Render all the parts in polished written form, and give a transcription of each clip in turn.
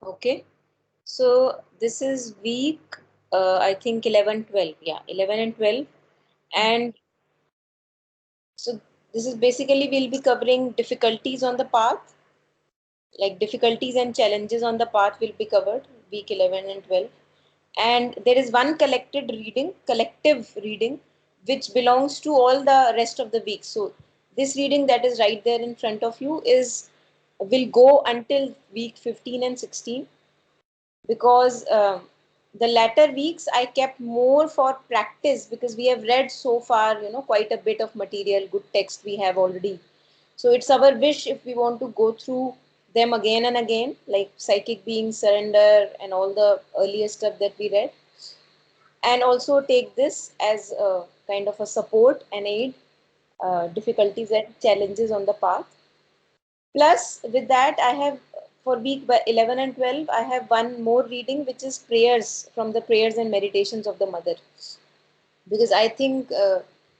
Okay. So this is week, I think 11, 12. Yeah, 11 and 12. And so this is basically we'll be covering difficulties on the path, like difficulties and challenges on the path will be covered, week 11 and 12. And there is one collective reading, which belongs to all the rest of the week. So this reading that is right there in front of you is will go until week 15 and 16, because the latter weeks I kept more for practice, because we have read so far, quite a bit of material, good text we have already. So it's our wish, if we want to go through them again and again, like psychic being, surrender, and all the earlier stuff that we read, and also take this as a kind of a support and aid, difficulties and challenges on the path. Plus, with that, I have for week 11 and 12, I have one more reading, which is prayers from the prayers and meditations of the mother. Because I think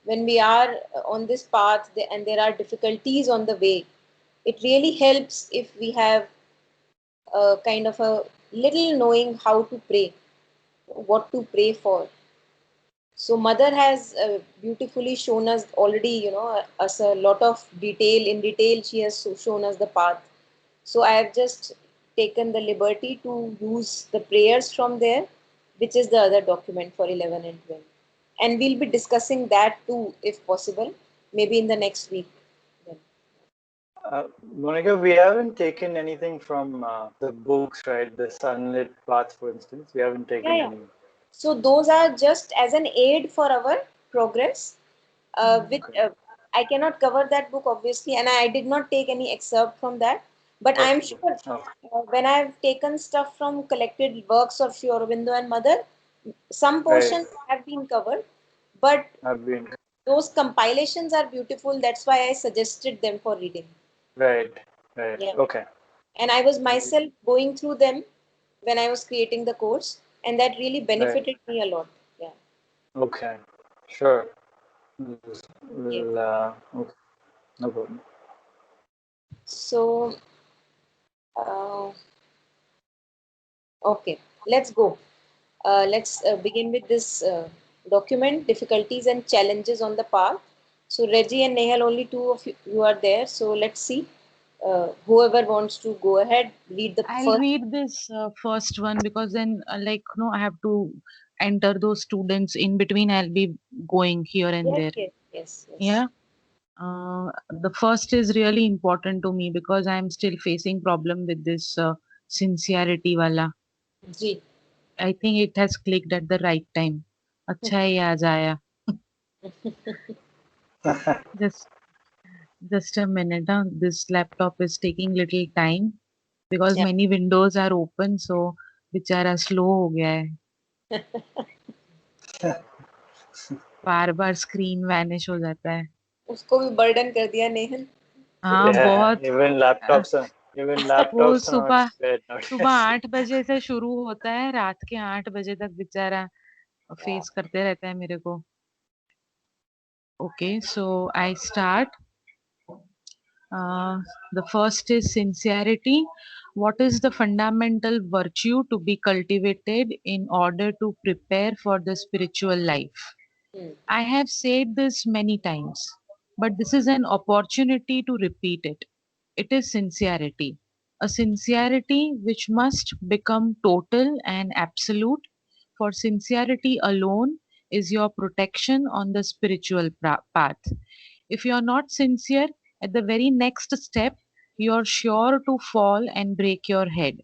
when we are on this path and there are difficulties on the way, it really helps if we have a kind of a little knowing how to pray, what to pray for. So mother has beautifully shown us already, us a lot of detail. In detail, she has shown us the path. So I have just taken the liberty to use the prayers from there, which is the other document for 11 and 12. And we'll be discussing that too, if possible, maybe in the next week. Then. Monica, we haven't taken anything from the books, right? The Sunlit Path, for instance. We haven't taken Yeah, yeah. any. So those are just as an aid for our progress. With Okay. I cannot cover that book obviously, and I did not take any excerpt from that. But I am Okay. sure Okay. when I've taken stuff from collected works of Sri Aurobindo and Mother, some Right. portions have been covered. But I've been. those compilations are beautiful. That's why I suggested them for reading. Right. Right. Yeah, Okay. and I was myself going through them when I was creating the course, and that really Right. benefited me a lot. Yeah. Okay. Sure. Yeah. Okay. No problem. So, uh, okay, let's go. Let's begin with this document, difficulties and challenges on the path. So Reggie and Nehal, only two of you are there. So let's see. Whoever wants to go ahead, read the I'll first. read this first one because then, like, no, I have to enter those students in between. I'll be going here and Yes, there. yes, yes, yes. Yeah. The first is really important to me because I'm still facing problem with this sincerity wala. G. I think it has clicked at the right time. अच्छा ही आज आया. Just just a minute. This laptop is taking little time because Yeah. many windows are open, so बेचारा slow हो गया है. बार-बार screen vanish हो जाता है. उसको भी बर्डन कर दिया नेहल. हाँ, Yeah. बहुत. Even वो laptops are not सुबह spared सुबह nowadays. 8 बजे से शुरू होता है, रात के 8 बजे तक बेचारा Yeah. फेस करते रहता है मेरे को. Okay, so I start. Uh, the first is sincerity. What is the fundamental virtue to be cultivated in order to prepare for the spiritual life? Hmm. I have said this many times, but this is an opportunity to repeat it. It is sincerity. A sincerity which must become total and absolute, for sincerity alone is your protection on the spiritual path. If you are not sincere, at the very next step, you are sure to fall and break your head.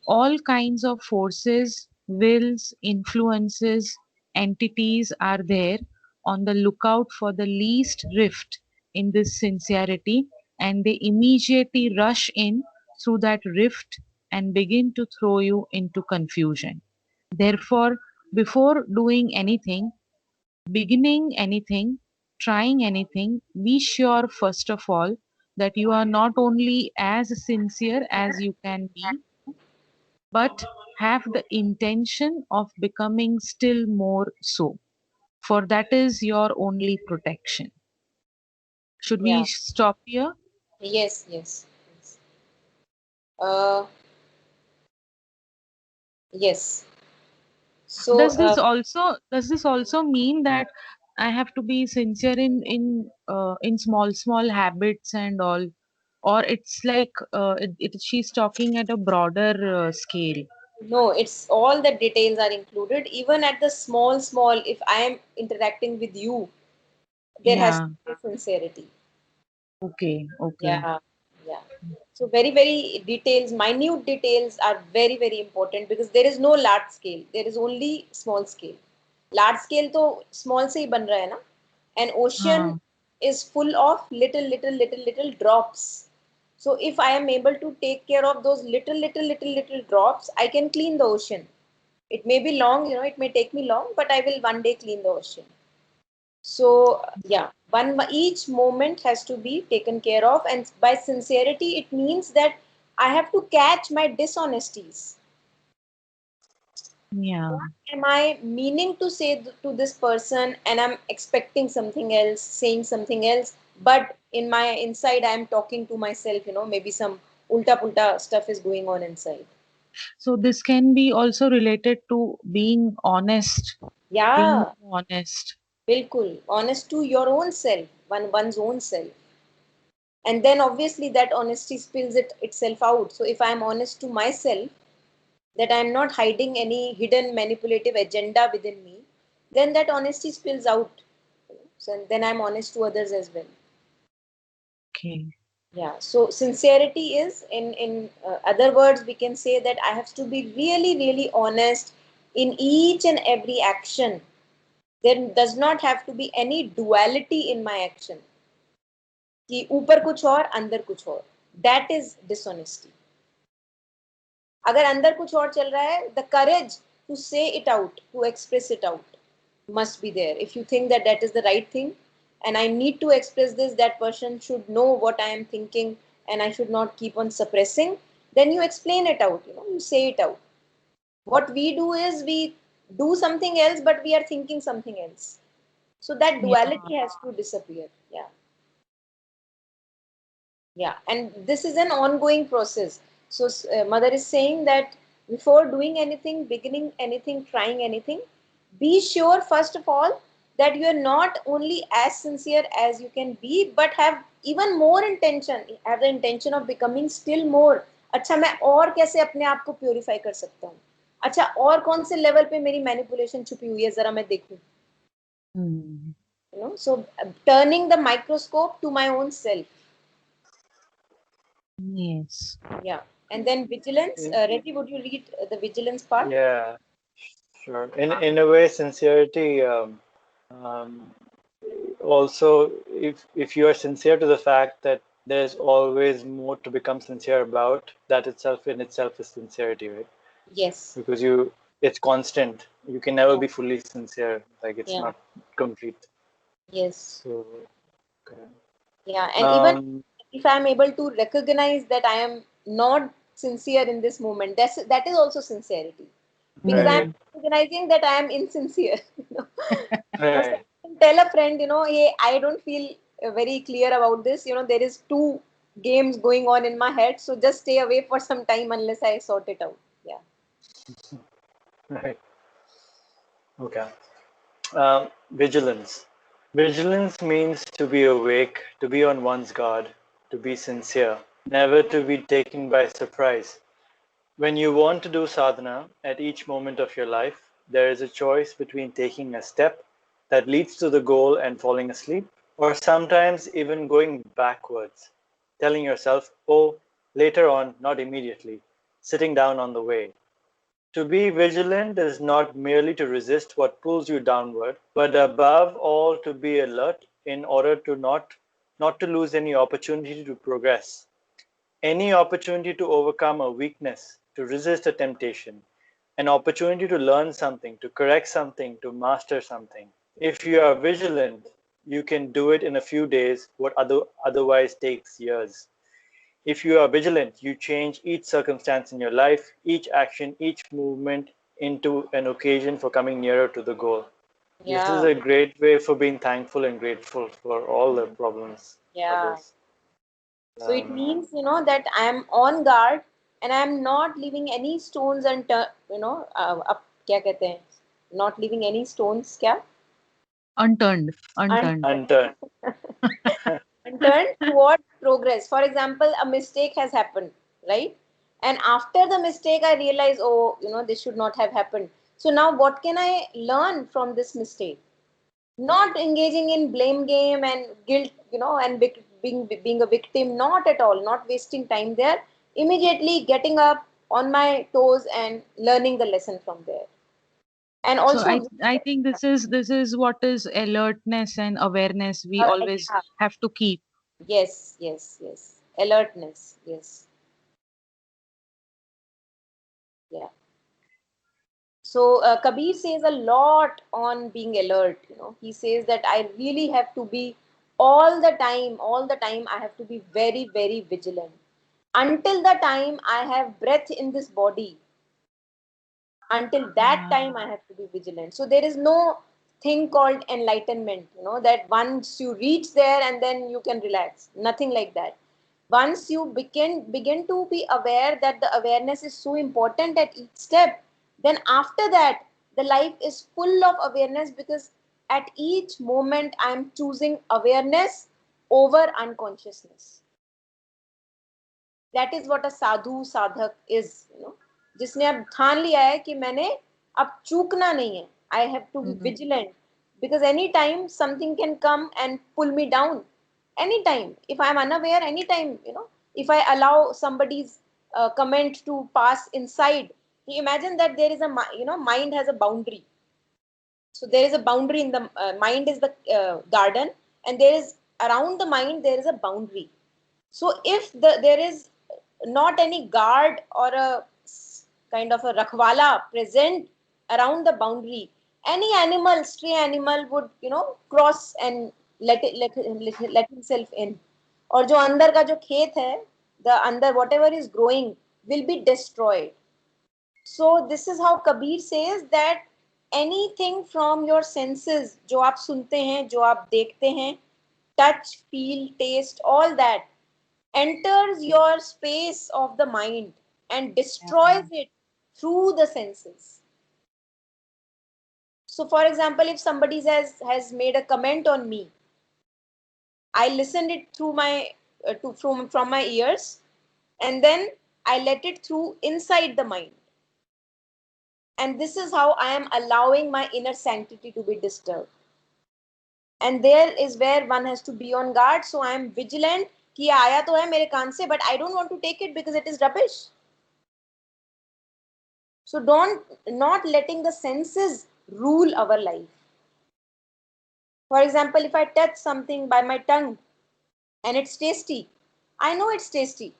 All kinds of forces, wills, influences, entities are there on the lookout for the least rift in this sincerity, and they immediately rush in through that rift and begin to throw you into confusion. Therefore, before doing anything, beginning anything, trying anything, be sure first of all that you are not only as sincere as you can be, but have the intention of becoming still more so, for that is your only protection. Should we Yeah. stop here? Yes, yes, yes. Uh, Yes. So Does this also mean that I have to be sincere in small habits and all, or it's like she's talking at a broader scale? no, it's all the details are included. Even at the small, if I am interacting with you, there has to Yeah. be sincerity. Okay. Okay. Yeah, yeah. So very details, minute details are very important because there is no large scale. There is only small scale. Large scale तो small से ही बन रहा है ना. An ocean हाँ. is full of little drops. So if I am able to take care of those little drops, I can clean the ocean. It may be long, it may take me long, but I will one day clean the ocean. So yeah, each moment has to be taken care of, and by sincerity, it means that I have to catch my dishonesties. Yeah. What am I meaning to say to this person, and I'm expecting something else, saying something else, but in my inside, I'm talking to myself. Maybe some ulta pulta stuff is going on inside. So this can be also related to being honest. Being Yeah, honest. bilkul. Honest to your own self, one's own self. And then obviously that honesty spills itself out. So if I'm honest to myself, that I'm not hiding any hidden manipulative agenda within me, then that honesty spills out. So then I'm honest to others as well. Okay. Yeah, so sincerity is in other words, we can say that I have to be really honest in each and every action. There does not have to be any duality in my action, कि ऊपर कुछ और अंदर कुछ और. That is dishonesty. अगर अंदर कुछ और चल रहा है, the courage to say it out, to express it out must be there. If you think that that is the right thing and I need to express this, that person should know what I am thinking and I should not keep on suppressing, then you explain it out, you say it out. What we do is we do something else, but we are thinking something else. So that Yeah. duality has to disappear. Yeah. Yeah, and this is an ongoing process. So, mother is saying that before doing anything, beginning anything, trying anything, be sure first of all that you are not only as sincere as you can be, but have even more intention, have the intention of becoming still more. अच्छा मैं और कैसे अपने आप को purify कर सकता हूँ. अच्छा और कौन से लेवल पे मेरी मैनिपुलेशन छुपी हुई है जरा मैं देखूं. Hmm. So turning the microscope to my own self. Yes. Yeah. And then vigilance. In, Reddy, would you read the vigilance part? yeah, sure. In a way, sincerity um, also, if you are sincere to the fact that there's always more to become sincere about, that itself in itself is sincerity, right? Yes. Because it's constant. You can never Yeah. be fully sincere. Like it's Yeah. not complete. Yes. So, okay. Yeah. And even Um, if I'm able to recognize that I am not sincere in this moment, that is also sincerity. Because I'm right, Hmm. recognizing that I am insincere. Now, so right, I can tell a friend, hey, I don't feel very clear about this. There is two games going on in my head, so just stay away for some time unless I sort it out. Yeah. right. Okay. Vigilance. Vigilance means to be awake, to be on one's guard, to be sincere, never to be taken by surprise. When you want to do sadhana at each moment of your life, there is a choice between taking a step that leads to the goal and falling asleep, or sometimes even going backwards, telling yourself, oh, later on, not immediately, sitting down on the way. To be vigilant is not merely to resist what pulls you downward, but above all to be alert in order to not to lose any opportunity to progress, any opportunity to overcome a weakness, to resist a temptation, an opportunity to learn something, to correct something, to master something. If you are vigilant, you can do it in a few days what otherwise takes years. If you are vigilant, you change each circumstance in your life, each action, each movement into an occasion for coming nearer to the goal. This is Yeah. a great way for being thankful and grateful for all the problems Yeah. others. So it means, that I am on guard and I am not leaving any stones unturned, up क्या कहते हैं, not leaving any stones क्या Unturned. Unturned. Unturned. unturned toward progress. For example, a mistake has happened, right? And after the mistake, I realize, oh, this should not have happened. So now, what can I learn from this mistake? Not engaging in blame game and guilt, and being a victim. Not at all. Not wasting time there. Immediately getting up on my toes and learning the lesson from there. And So also, I think this is what is alertness and awareness we always yeah, have to keep. yes, yes, yes. Alertness, yes, yeah. So Kabir says a lot on being alert. He says that I really have to be all the time. I have to be very, very vigilant until the time I have breath in this body. Until that Yeah. time, I have to be vigilant. So there is no thing called enlightenment. That once you reach there and then you can relax. Nothing like that. Once you begin to be aware that the awareness is so important at each step, then after that the life is full of awareness, because at each moment I am choosing awareness over unconsciousness. That is what a sadhu sadhak is. जिसने अब ठान लिया है कि मैंने अब चूकना नहीं है. I have to be Mhm. vigilant, because anytime something can come and pull me down. Anytime, if I am unaware, anytime, if I allow somebody's comment to pass inside. You imagine that there is mind has a boundary. So there is a boundary in the mind is the garden, and there is around the mind there is a boundary. So if there is not any guard or a kind of a rakhwala present around the boundary, any animal, stray animal would cross and let himself in. और जो अंदर का जो खेत है, the under whatever is growing will be destroyed. So this is how Kabir says that anything from your senses, जो आप सुनते हैं, जो आप देखते हैं, touch, feel, taste, all that enters your space of the mind and destroys Yeah. it through the senses. So for example, if somebody has made a comment on me, I listened it through my from my ears, and then I let it through inside the mind. And this is how I am allowing my inner sanctity to be disturbed. And there is where one has to be on guard. So I am vigilant कि ये आया तो है मेरे कान से, but I don't want to take it because it is rubbish. So don't not letting the senses rule our life. For example, if I touch something by my tongue and it's tasty, I know it's tasty,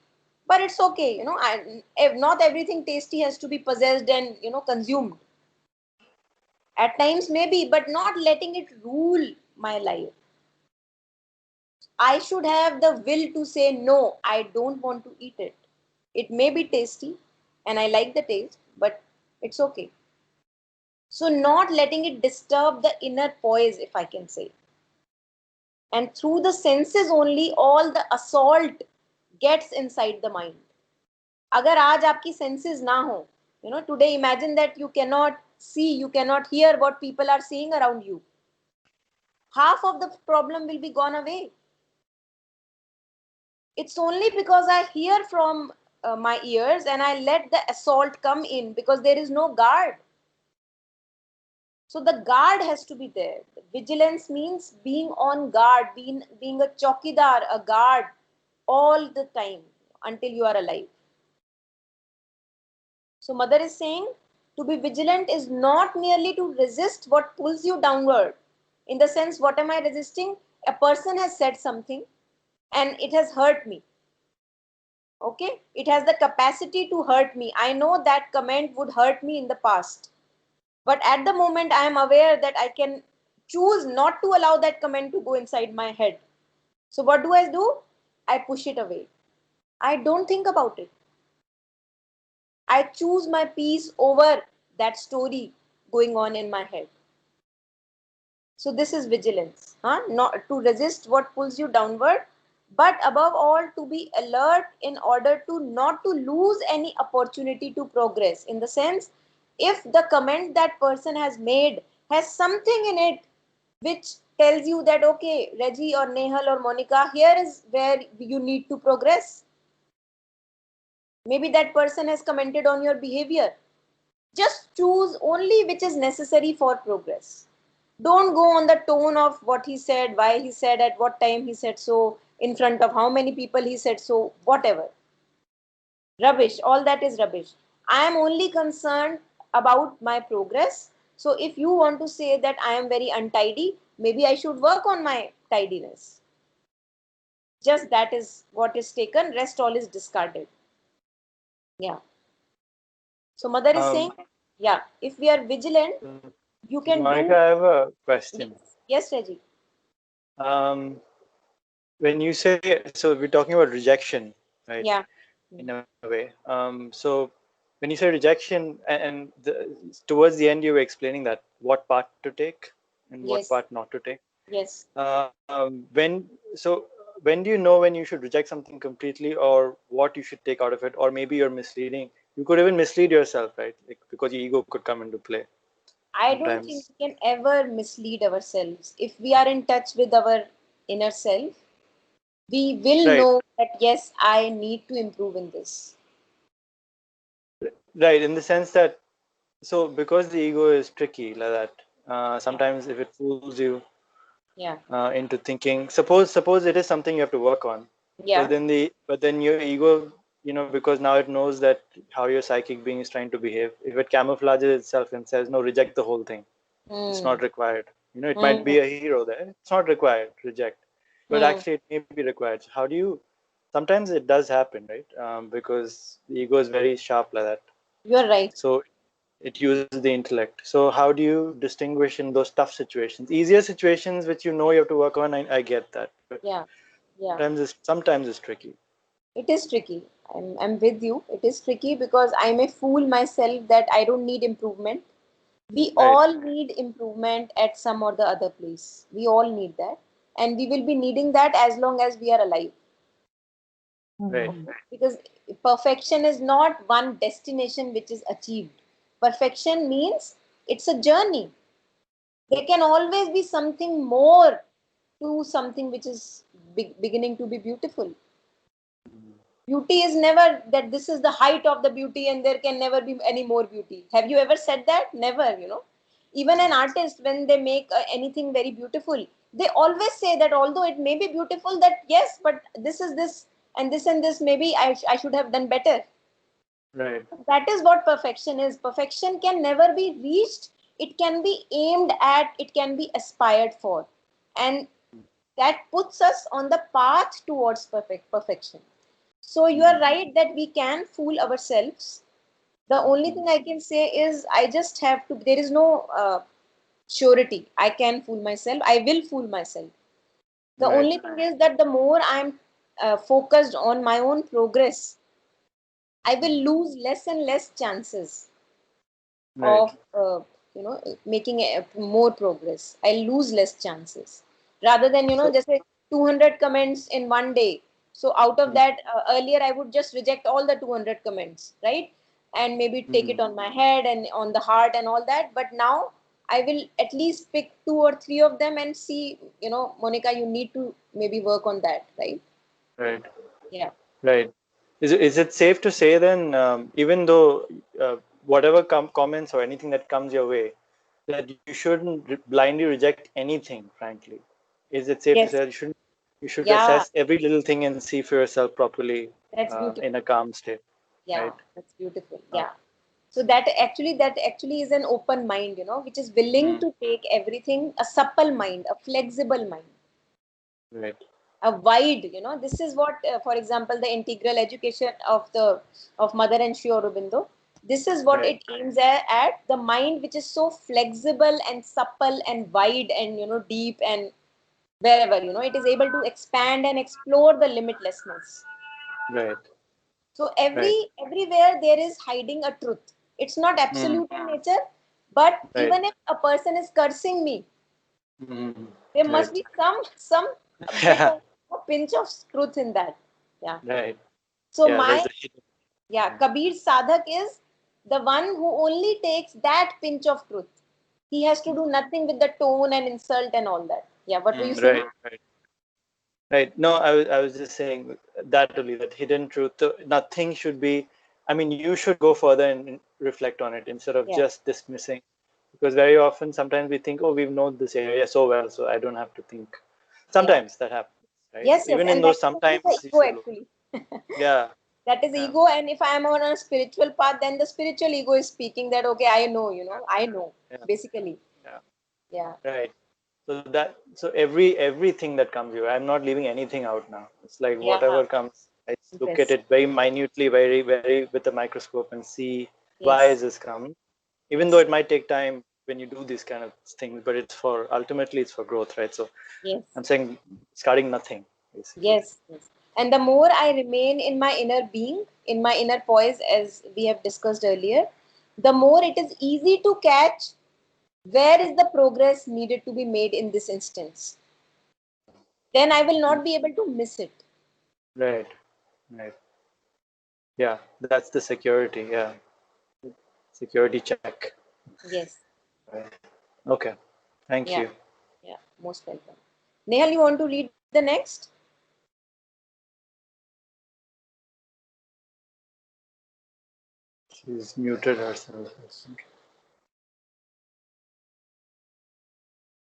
but it's okay. Not everything tasty has to be possessed and consumed. At times maybe, but not letting it rule my life. I should have the will to say no, I don't want to eat it. It may be tasty and I like the taste, but it's okay. So not letting it disturb the inner poise, if I can say. And through the senses only all the assault gets inside the mind. अगर आज आपकी senses ना हो, today imagine that you cannot see, you cannot hear what people are saying around you. Half of the problem will be gone away. It's only because I hear from my ears and I let the assault come in, because there is no guard. So the guard has to be there. Vigilance means being on guard, being a chokidar, a guard all the time until you are alive. So mother is saying to be vigilant is not merely to resist what pulls you downward. In the sense, what am I resisting? A person has said something and it has hurt me. Okay, it has the capacity to hurt me. I know that comment would hurt me in the past, but at the moment I am aware that I can choose not to allow that comment to go inside my head. So what do? I push it away. I don't think about it. I choose my peace over that story going on in my head. So this is vigilance, huh? Not to resist what pulls you downward, but above all to be alert in order to not to lose any opportunity to progress. In the sense, if the comment that person has made has something in it which tells you that okay, Reggie or Nehal or Monica, here is where you need to progress. Maybe that person has commented on your behavior. Just choose only which is necessary for progress. Don't go on the tone of what he said, why he said, at what time he said so, in front of how many people he said so, whatever. Rubbish, all that is rubbish. I am only concerned about my progress. So if you want to say that I am very untidy, maybe I should work on my tidiness. Just that is what is taken, rest all is discarded. Yeah. So mother is saying, Um, yeah, if we are vigilant, you can Monica, do. I have a question. Yes, yes, Reggie. Um, when you say, so we're talking about rejection, right? Yeah. In a way. So when you say rejection, towards the end, you were explaining that what part to take and what Yes. part not to take. Yes. So when do you know when you should reject something completely, or what you should take out of it, or maybe you're misleading? You could even mislead yourself, right? Like, because your ego could come into play I don't think sometimes. we can ever mislead ourselves. If we are in touch with our inner self, we will Right, know that yes, I need to improve in this. right. In the sense that, so because the ego is tricky like that, Yeah. sometimes if it fools you Yeah. into thinking, suppose it is something you have to work on, Yeah. but then your ego, because now it knows that how your psychic being is trying to behave. If it camouflages itself and says no, reject the whole thing, it's Hmm. not required. It might Hmm. be a hero there, it's not required, reject, but Hmm. actually it may be required. So how do you, sometimes it does happen, right? Because the ego is very sharp like that. You're right. So it uses the intellect. So how do you distinguish in those tough situations? Easier situations which you have to work on, I get that, but Yeah. Yeah. sometimes it's tricky. It is tricky. I'm with you. It is tricky because I may fool myself that I don't need improvement. We Right, all need improvement at some or the other place. We all need that. And we will be needing that as long as we are alive. right, Mhm. Because perfection is not one destination which is achieved. Perfection means it's a journey. There can always be something more to something which is beginning to be beautiful. Beauty is never that this is the height of the beauty and there can never be any more beauty. Have you ever said that? Never. Even an artist, when they make anything very beautiful, they always say that although it may be beautiful, that yes, but this is this and this, maybe I should have done better. right, That is what perfection is. Perfection can never be reached. It can be aimed at, it can be aspired for. And that puts us on the path towards perfection. So you are right that we can fool ourselves. The only thing I can say is I just have to, there is no surety. I can fool myself. I will fool myself. The right, only thing is that the more I'm focused on my own progress, I will lose less and less chances right. of making more progress. I'll lose less chances rather than So, just say 200 comments in one day. So out of that, earlier I would just reject all the 200 comments, right? And maybe take it mhm, on my head and on the heart and all that. But now I will at least pick two or three of them and see, Monica, you need to maybe work on that, right? right, Yeah. right. Is it safe to say then, even though whatever comments or anything that comes your way, that you shouldn't blindly reject anything, frankly? Is it safe to say Yes. that you should Yeah. assess every little thing and see for yourself properly, That's in a beautiful. calm state, Yeah. right? That's beautiful. Uh, Yeah. So that actually is an open mind, which is willing mm, to take everything, a supple mind, a flexible mind, right, a wide, this is what, for example, the integral education of Mother and Sri Aurobindo. This is what right, it aims at the mind, which is so flexible and supple and wide and deep and wherever it is able to expand and explore the limitlessness. right, So right, everywhere there is hiding a truth. It's not mm, absolute in nature, but right, even if a person is cursing me, mm, there must right. be some bit Yeah, of. a pinch of truth in that. Yeah. Right. So Yeah, there's a hidden. Kabir's sadhak is the one who only takes that pinch of truth. He has to do nothing with the tone and insult and all that. Yeah, what were you saying? Right. Right. No, I was just saying that only, that hidden truth. So nothing should be, I mean, you should go further and reflect on it instead of Yeah. just dismissing. Because very often, sometimes we think, oh, we've known this area so well, so I don't have to think. Yeah. Sometimes that happens, right? Yes, Even in and that those is only sometimes the you ego should look. actually. Yeah. That is Yeah. ego, and if I am on a spiritual path, then the spiritual ego is speaking that okay, I know, I know, Yeah. basically. Yeah. Yeah. Right. So everything that comes here, I'm not leaving anything out now. It's like Yeah. whatever comes, I just look at Yes. it very minutely, very with a microscope and see why Yes. is this come. Even though Yes. it might take time when you do these kind of things, but ultimately it's for growth, right? So Yes. I'm saying starting nothing, basically. Yes. Yes. And the more I remain in my inner being, in my inner poise, as we have discussed earlier, the more it is easy to catch where is the progress needed to be made in this instance. Then I will not be able to miss it. Right. Right. Yeah, that's the security. Yeah, security check. Yes. Right. Okay. Thank Yeah. you. Yeah. Most welcome. Nehal, you want to read the next? She's muted herself.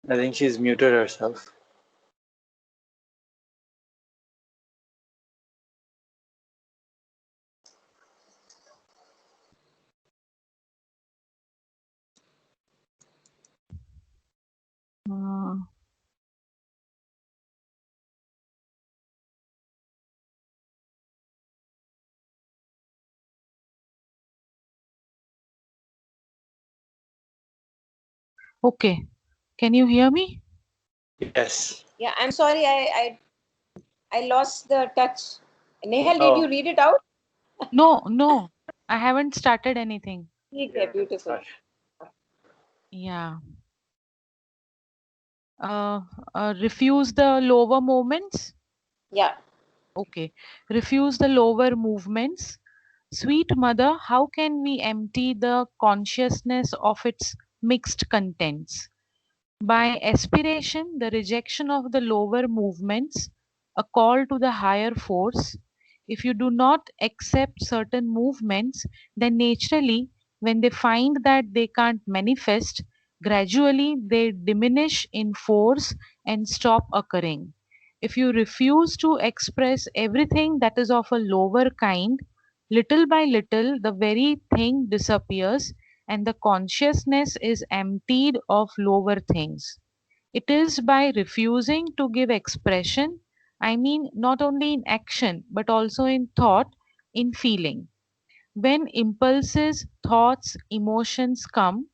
I think she's muted herself. Uh, okay. Can you hear me? Yes. Yeah, I'm sorry, I lost the touch. Nehal, did you Oh, read it out? No, no. I haven't started anything. Okay, yeah. beautiful. Sorry. Yeah. Uh, refuse the lower movements. Yeah. Okay. Refuse the lower movements. Sweet mother, how can we empty the consciousness of its mixed contents? By aspiration, the rejection of the lower movements, a call to the higher force. If you do not accept certain movements, then naturally, when they find that they can't manifest, gradually they diminish in force and stop occurring. If you refuse to express everything that is of a lower kind, little by little the very thing disappears and the consciousness is emptied of lower things. It is by refusing to give expression, I mean, not only in action, but also in thought, in feeling. When impulses, thoughts, emotions come,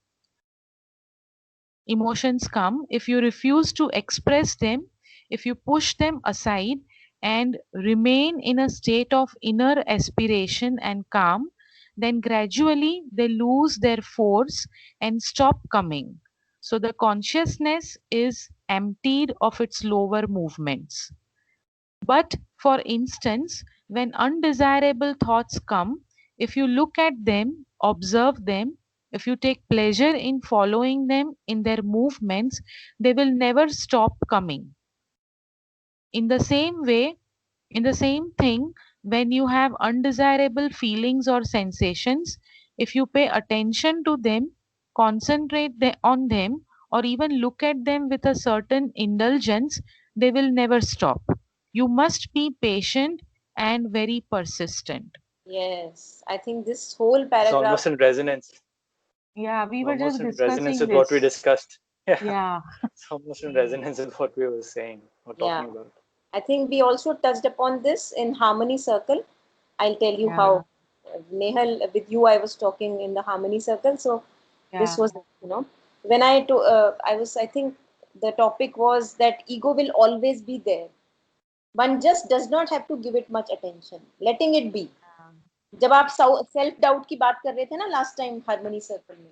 if you refuse to express them, if you push them aside and remain in a state of inner aspiration and calm, then gradually they lose their force and stop coming. So the consciousness is emptied of its lower movements. But for instance, when undesirable thoughts come, if you look at them, observe them, if you take pleasure in following them in their movements, they will never stop coming. In the same way, in the same thing, when you have undesirable feelings or sensations, if you pay attention to them, on them, or even look at them with a certain indulgence, they will never stop. You must be patient and very persistent. Yes. I think this whole It's paragraph. almost in resonance. Yeah, we were Almost just in resonance discussing with what we this. discussed. Yeah. Yeah. It's almost in resonance with what we were saying or Yeah. talking about. I think we also touched upon this in Harmony Circle. I'll tell you Yeah. how. Nehal, with you, I was talking in the Harmony Circle. So this Yeah. was, when I think the topic was that ego will always be there. One just does not have to give it much attention. Letting it be. जब आप self doubt की बात कर रहे थे ना last time harmony circle में,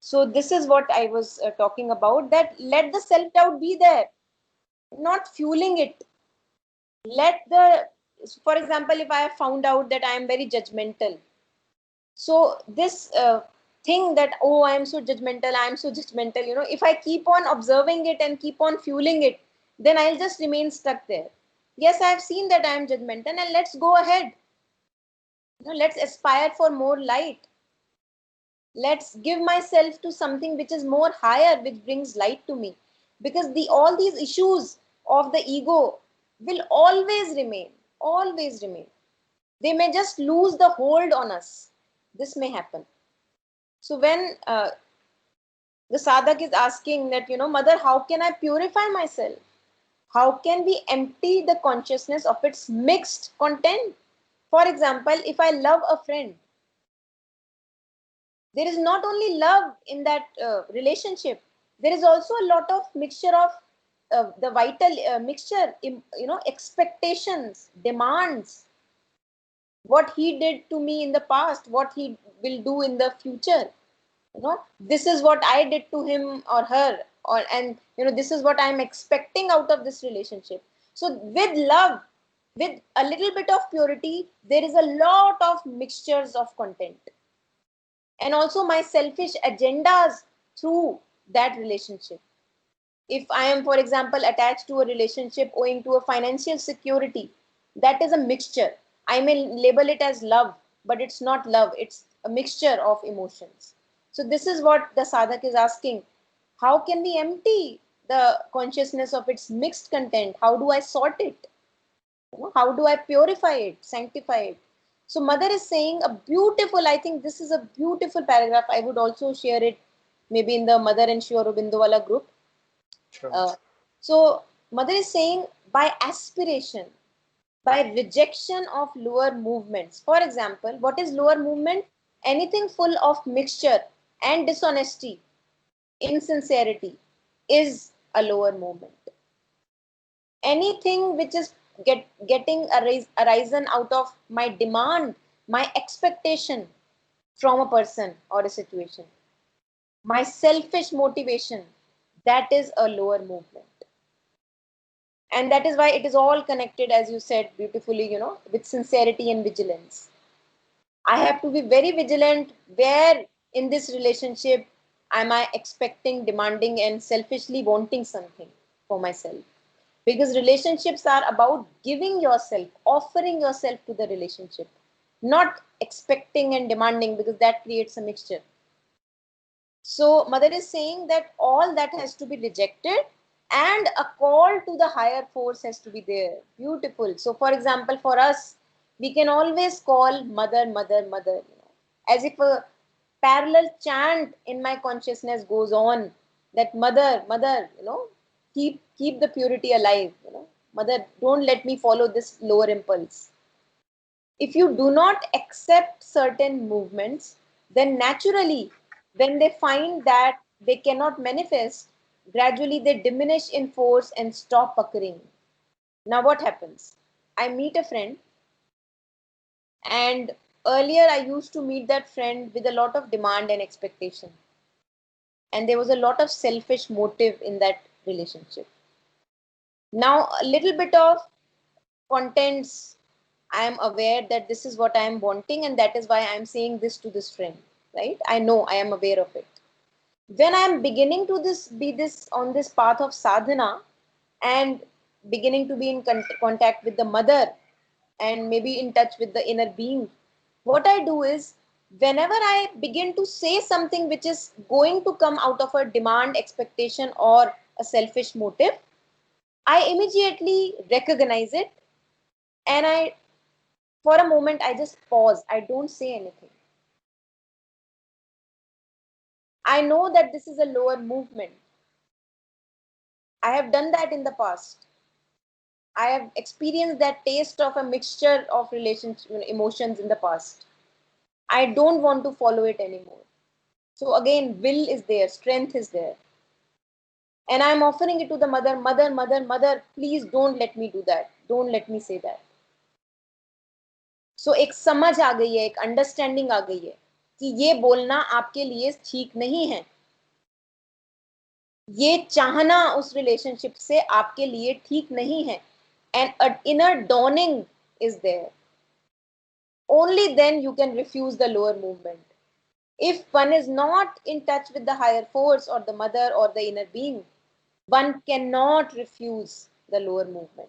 so this is what I was talking about, that let the self doubt be there, not fueling it, For example, if I have found out that I am very judgmental, so this thing that, oh, I am so judgmental, I am so judgmental, if I keep on observing it and keep on fueling it, then I'll just remain stuck there. Yes, I have seen that I am judgmental, and let's go ahead. Let's aspire for more light. Let's give myself to something which is more higher, which brings light to me. Because all these issues of the ego will always remain, always remain. They may just lose the hold on us. This may happen. So when the sadhak is asking that, mother, how can I purify myself? How can we empty the consciousness of its mixed content? For example, if I love a friend, there is not only love in that relationship, there is also a lot of mixture of the vital mixture, expectations, demands, what he did to me in the past, what he will do in the future. This is what I did to him or her, and this is what I'm expecting out of this relationship. So with love, with a little bit of purity, there is a lot of mixtures of content, and also my selfish agendas through that relationship. If I am, for example, attached to a relationship owing to a financial security, that is a mixture. I may label it as love, but it's not love, it's a mixture of emotions. So this is what the sadhak is asking. How can we empty the consciousness of its mixed content? How do I sort it? How do I purify it, sanctify it? So mother is saying a beautiful, I think this is a beautiful paragraph. I would also share it maybe in the Mother and Shri Aurobindo Wala group. Sure. So mother is saying, by aspiration, by rejection of lower movements. For example, what is lower movement? Anything full of mixture and dishonesty, insincerity is a lower movement. Anything which is getting arisen out of my demand, my expectation from a person or a situation, my selfish motivation, that is a lower movement. And that is why it is all connected, as you said beautifully, with sincerity and vigilance. I have to be very vigilant. Where in this relationship am I expecting, demanding, and selfishly wanting something for myself? Because relationships are about giving yourself, offering yourself to the relationship, not expecting and demanding, because that creates a mixture. So mother is saying that all that has to be rejected, and a call to the higher force has to be there. Beautiful. So for example, for us, we can always call mother, mother, mother, as if a parallel chant in my consciousness goes on, that mother, mother, keep the purity alive, mother, don't let me follow this lower impulse. If you do not accept certain movements, then naturally, when they find that they cannot manifest, gradually they diminish in force and stop occurring. Now, what happens? I meet a friend, and earlier I used to meet that friend with a lot of demand and expectation. And there was a lot of selfish motive in that relationship. Now, a little bit of contents, I am aware that this is what I am wanting, and that is why I am saying this to this friend, right? I know, I am aware of it. When I am beginning to be this on this path of sadhana, and beginning to be in contact with the mother, and maybe in touch with the inner being, what I do is, whenever I begin to say something which is going to come out of a demand, expectation, or a selfish motive, I immediately recognize it, and for a moment, I just pause. I don't say anything. I know that this is a lower movement. I have done that in the past. I have experienced that taste of a mixture of relationship, emotions in the past. I don't want to follow it anymore. So again, will is there, strength is there. And I'm offering it to the mother, mother, mother, mother, please don't let me do that. Don't let me say that. So एक समझ आ गई है, एक understanding आ गई है कि ये बोलना आपके लिए ठीक नहीं है, ये चाहना उस रिलेशनशिप से आपके लिए ठीक नहीं है. and an inner dawning is there, only then you can refuse the lower movement. If one is not in touch with the higher force or the mother or the inner being, one cannot refuse the lower movement.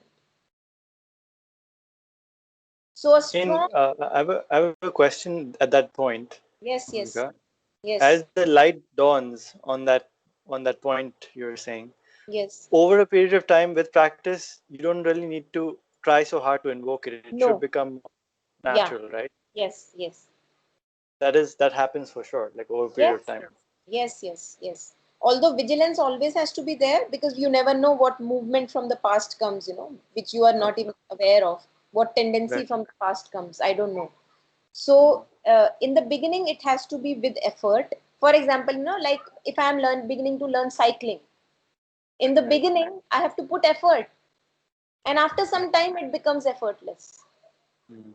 So a In strong, I have a question at that point, yes, yes, Bhumika. yes, As the light dawns on that point you're saying, yes, over a period of time with practice, you don't really need to try so hard to invoke it. It should no, become yeah, natural, right? yes, yes. That happens for sure, like over a period Yes, of time. yes, yes, yes, yes. Although vigilance always has to be there because you never know what movement from the past comes, which you are Okay. not even aware of. What tendency Right. from the past comes, I don't know. So in the beginning, it has to be with effort. For example, like if I'm beginning to learn cycling, in the Right. beginning, I have to put effort, and after some time, it becomes effortless. Mm.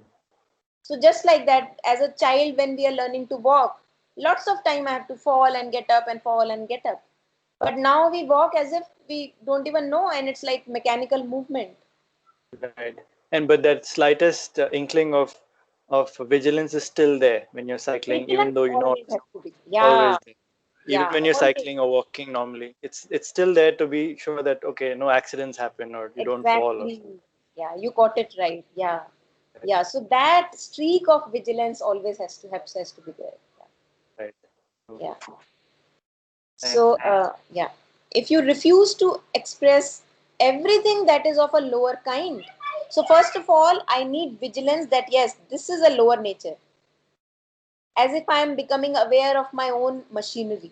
So just like that, as a child, when we are learning to walk, lots of time I have to fall and get up and fall and get up. But now we walk as if we don't even know, and it's like mechanical movement. Right. And but that slightest inkling of vigilance is still there when you're cycling, even Vigilance though you know always it's has to be. Yeah, always there. Even yeah, when you're always. cycling or walking normally, it's still there to be sure that okay, no accidents happen or you don't fall or Exactly. Yeah, you got it right. Yeah. something. Yeah. So that streak of vigilance always has to be there. Right. Yeah. Okay. Yeah. And So, yeah, if you refuse to express everything that is of a lower kind, so first of all, I need vigilance that yes, this is a lower nature, as if I am becoming aware of my own machinery.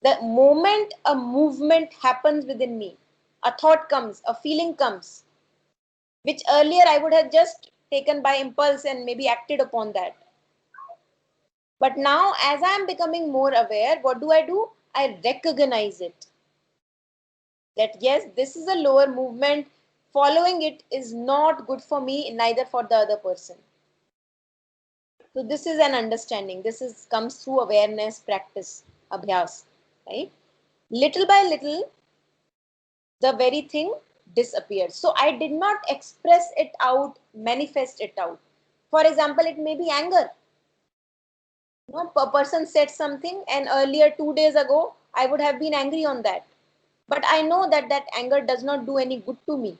The moment a movement happens within me, a thought comes, a feeling comes, which earlier I would have just taken by impulse and maybe acted upon that. But now, as I am becoming more aware, what do? I recognize it. That yes, this is a lower movement, following it is not good for me, neither for the other person. So this is an understanding, this is comes through awareness practice, abhyas, right? Little by little the very thing disappears. So I did not express it out, manifest it out. For example, it may be anger. A person said something and earlier 2 days ago I would have been angry on that, but I know that that anger does not do any good to me.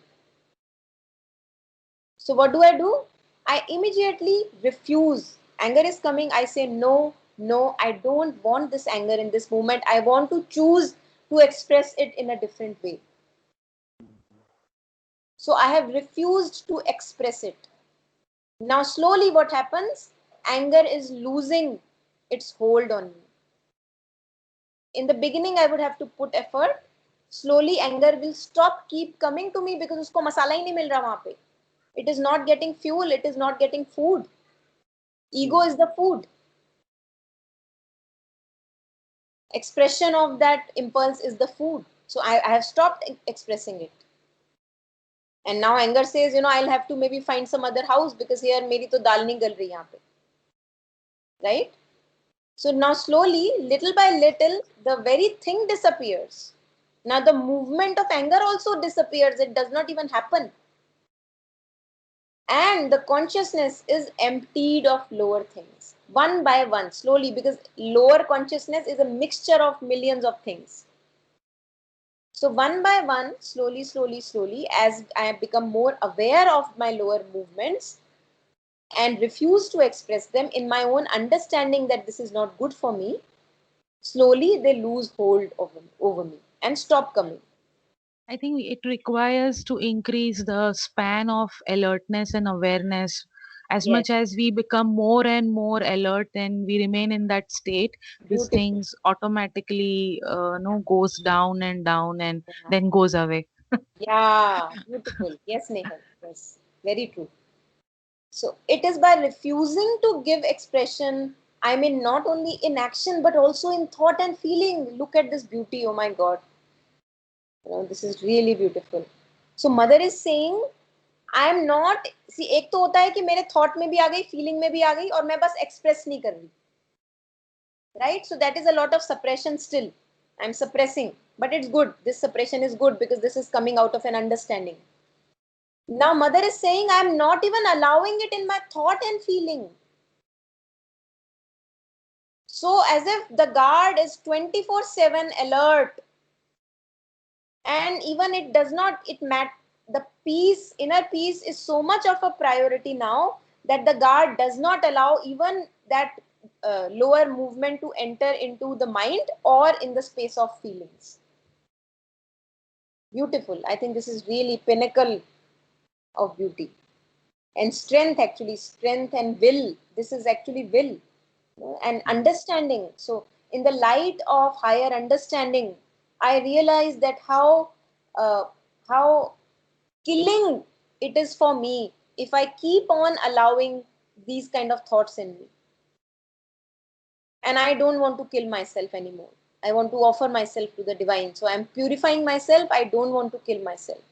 So what do? I immediately refuse. Anger is coming. I say, no, no, I don't want this anger in this moment. I want to choose to express it in a different way. So I have refused to express it. Now, slowly, what happens? Anger is losing its hold on me. In the beginning, I would have to put effort. Slowly, anger will stop, keep coming to me because usko masala hi nahi mil raha wahan pe. It is not getting fuel. It is not getting food. Ego is the food. Expression of that impulse is the food. So I have stopped expressing it. And now anger says, I'll have to maybe find some other house because here meri to dal nahi gal rahi yahan pe. Right? So now slowly, little by little, the very thing disappears. Now the movement of anger also disappears. It does not even happen. And the consciousness is emptied of lower things. One by one, slowly, because lower consciousness is a mixture of millions of things. So one by one, slowly, slowly, slowly, as I have become more aware of my lower movements and refuse to express them in my own understanding that this is not good for me, slowly they lose hold over me and stop coming. I think it requires to increase the span of alertness and awareness. As Yes, much as we become more and more alert and we remain in that state, these beautiful. things automatically no goes down and down and then goes away. Yeah, beautiful. Yes, Nehal. Yes, very true. So it is by refusing to give expression, I mean, not only in action, but also in thought and feeling. Look at this beauty. Oh my God. This is really beautiful. So mother is saying, I am not see एक तो होता है कि मेरे thought में भी आ गई feeling में भी आ गई और मैं बस एक्सप्रेस नहीं कर रही right so that is a lot of suppression still I am suppressing but it's good this suppression is good because this is coming out of an understanding Now mother is saying, I am not even allowing it in my thought and feeling. So as if the guard is 24/7 alert, and even it does not, the peace, inner peace is so much of a priority now that the guard does not allow even that lower movement to enter into the mind or in the space of feelings. Beautiful. I think this is really pinnacle of beauty and strength, actually strength and will. This is actually will, and understanding. So in the light of higher understanding, I realize that uh, how killing it is for me if I keep on allowing these kind of thoughts in me. And I don't want to kill myself anymore. I want to offer myself to the divine. So I'm purifying myself. I don't want to kill myself,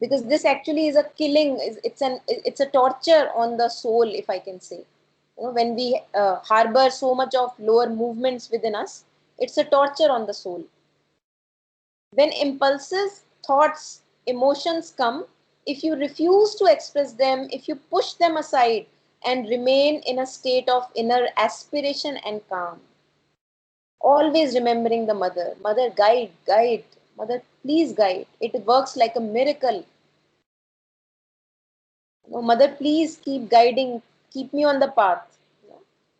because this actually is a killing. It's a torture on the soul, if I can say. When we harbor so much of lower movements within us, it's a torture on the soul. When impulses, thoughts, emotions come, if you refuse to express them, if you push them aside and remain in a state of inner aspiration and calm, always remembering the mother, mother, guide, guide, mother, please guide. It works like a miracle. Mother, please keep guiding, keep me on the path.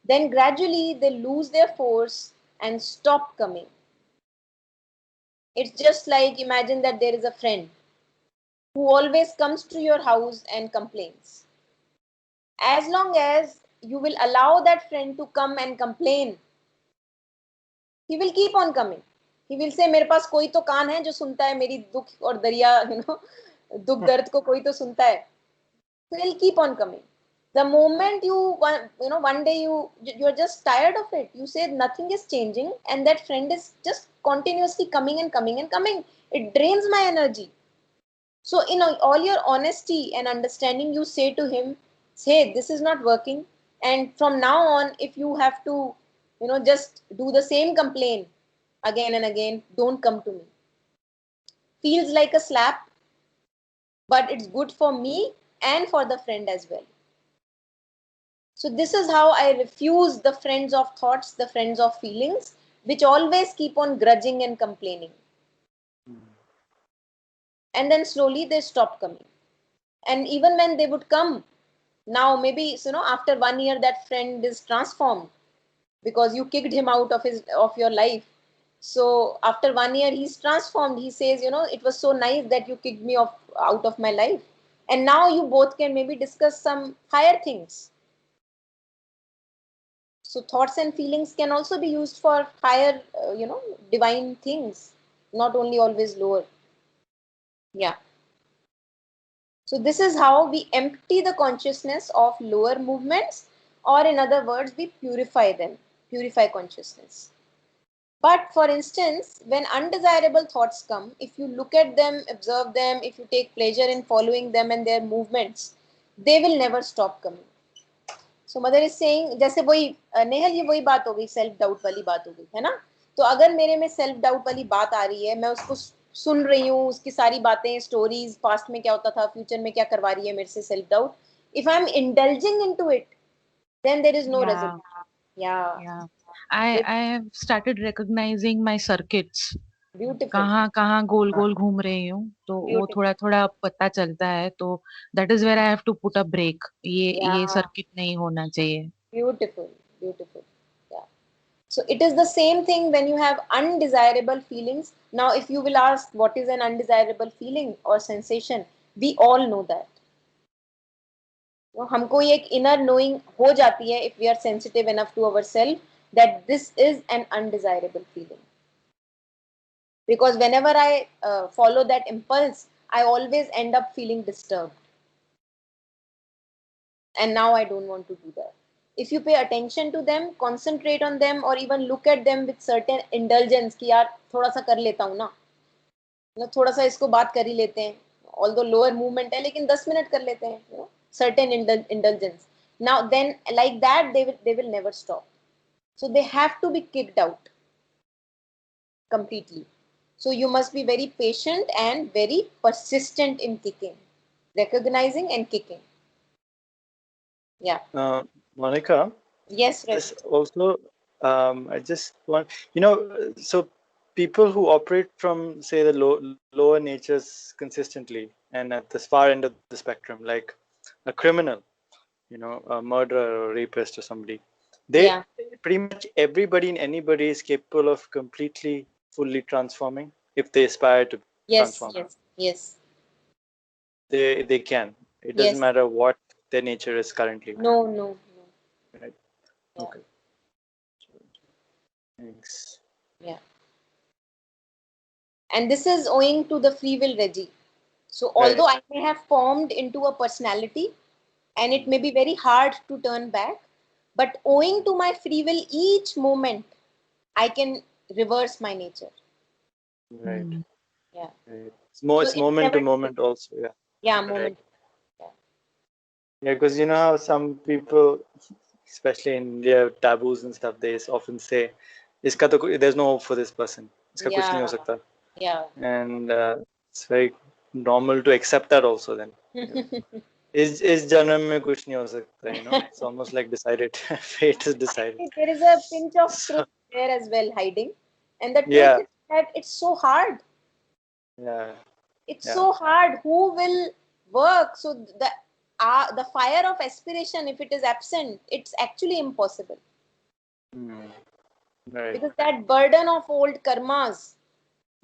Then gradually they lose their force and stop coming. It's just like, imagine that there is a friend who always comes to your house and complains. As long as you will allow that friend to come and complain, he will keep on coming. He will say, मेरे पास कोई तो कान है जो सुनता है मेरी दुख और दरिया, दुख दर्द को कोई तो सुनता है. So he'll keep on coming. The moment one day you're just tired of it, you say nothing is changing, and that friend is just continuously coming and coming and coming. It drains my energy. So in all your honesty and understanding, you say to him, hey, this is not working, and from now on, if you have to just do the same complaint again and again, don't come to me. Feels like a slap, but it's good for me and for the friend as well. So this is how I refuse the friends of thoughts, the friends of feelings, which always keep on grudging and complaining. And then slowly they stop coming. And even when they would come, now maybe after 1 year that friend is transformed because you kicked him out of your life. So after 1 year he's transformed. He says, it was so nice that you kicked me out of my life. And now you both can maybe discuss some higher things. So thoughts and feelings can also be used for higher, divine things, not only always lower. Yeah. So this is how we empty the consciousness of lower movements, or in other words, we purify them, purify consciousness. But for instance, when undesirable thoughts come, if you look at them, observe them, if you take pleasure in following them and their movements, they will never stop coming. So mother is saying, जैसे वही नेहल, ये वही बात हो गई, self doubt वाली बात हो गई है ना. तो अगर मेरे में सेल्फ डाउट वाली बात आ रही है, मैं उसको सुन रही हूँ, उसकी सारी बातें, स्टोरीज, पास्ट में क्या होता था, फ्यूचर में क्या करवा रही है मेरे से self doubt, if I am indulging into it, then there is no Yeah, resolution. Yeah. yeah. I have started recognizing my circuits. Beautiful. कहाँ कहाँ गोल गोल घूम रही हूँ, तो वो Beautiful. थोड़ा थोड़ा पता चलता है. तो that is where I have to put a break. ये Yeah. सर्किट नहीं होना चाहिए. Beautiful. Beautiful. Yeah. So it is the same thing when you have undesirable feelings. Now if you will ask what is an undesirable feeling or sensation, we all know that. हमको ये एक inner knowing हो जाती है if we are sensitive enough to ourselves that this is an undesirable feeling. Because whenever I follow that impulse, I always end up feeling disturbed. And now I don't want to do that. If you pay attention to them, concentrate on them, or even look at them with certain indulgence कि यार थोड़ा सा कर लेता हूँ ना, थोड़ा सा इसको बात कर ही लेते हैं, although lower movement है लेकिन 10 मिनट कर लेते हैं, certain indulgence. Now then, like that, they will never stop. So they have to be kicked out completely. So you must be very patient and very persistent in kicking. recognizing and kicking. Yeah. Monica, Yes, this Rajat. also, I just want, so people who operate from, say, the lower natures consistently and at this far end of the spectrum, like a criminal, a murderer or rapist or somebody, they Yeah. pretty much everybody and anybody is capable of completely, fully transforming if they aspire to Yes, transform. yes, yes, They can. It doesn't yes. matter what their nature is currently. No, no, no. Right? Yeah, Okay. Thanks. yeah. And this is owing to the free will, Reggie. So, Right. although I may have formed into a personality and it may be very hard to turn back, but owing to my free will, each moment I can reverse my nature. Right. Hmm. Yeah. Right. So, It's it's moment to never too late. moment also. Yeah. Yeah, Right. moment. Yeah. Yeah, because you know how some people, especially in India, taboos and stuff, they often say, there's no hope for this person. इसका कुछ नहीं हो Yeah. सकता. Yeah. And it's very normal to accept that also then. इस जन्म में कुछ नहीं हो सकता, It's almost like decided. Fate is decided. There is a pinch of So, truth there as well hiding. And the truth yeah, is that it's so hard. yeah, It's yeah. so hard. Who will work? So the fire of aspiration, if it is absent, it's actually impossible. Mm, right. Because that burden of old karmas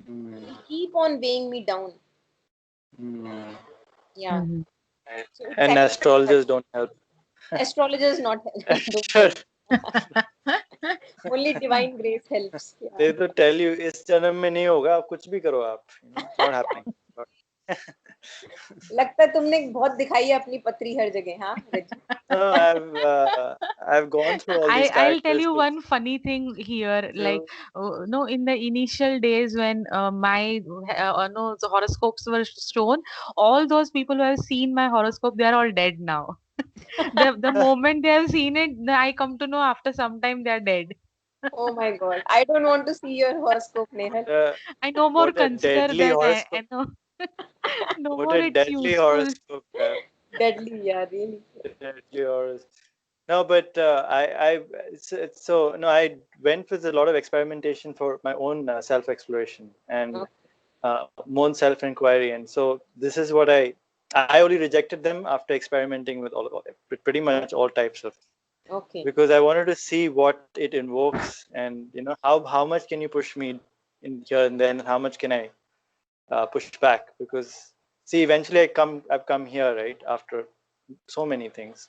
Mm, will keep on weighing me down. mm, Yeah. Mhm. right. So it's And actually very hard. astrologers don't help. Astrologers not don't Sure. help. Only divine grace helps. Yeah. They to tell you इस जन्म में नहीं होगा, आप कुछ भी करो आप, it's not happening. लगता है तुमने बहुत दिखाई है अपनी पत्री हर जगह, हाँ रजी? No, I've gone through all these I'll tell you characteristics. one funny thing here. Like, So, no, in the initial days when my no the horoscopes were shown, all those people who have seen my horoscope, they are all dead now. The moment they have seen it, I come to know after some time they are dead. Oh my God. I don't want to see your horoscope, Nehal. uh, I no more what a consider deadly that. horoscope! I know no What more a it's deadly useful. horoscope! Deadly, yeah, really. Deadly horoscope. No, but so no. I went with a lot of experimentation for my own self-exploration and Okay. own self-inquiry, and so this is what I only rejected them after experimenting with pretty much all types of, Okay. because I wanted to see what it invokes, and how much can you push me in here and then how much can I push back, because see eventually I've come here right after so many things.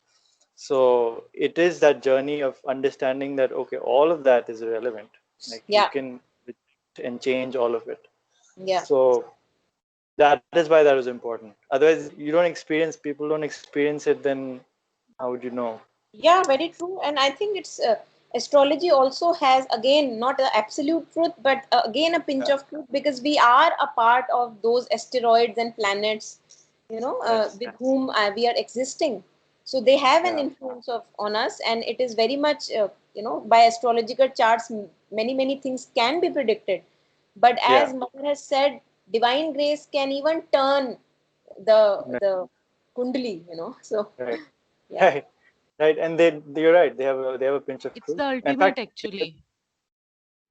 So it is that journey of understanding that okay, all of that is irrelevant, like you Yeah. can reject and change all of it. Yeah. So that is why that was important. Otherwise people don't experience it, then how would you know? Yeah, very true. And I think it's astrology also has, again, not the absolute truth, but again a pinch Yeah. of truth, because we are a part of those asteroids and planets, Yes. with whom we are existing. So they have an Yeah. influence on us, and it is very much, by astrological charts, many things can be predicted. But Yeah. as Mother has said, divine grace can even turn the kundali, So Right. yeah. Right. Right. And you're right. They have a pinch of It's truth. the In ultimate fact, actually.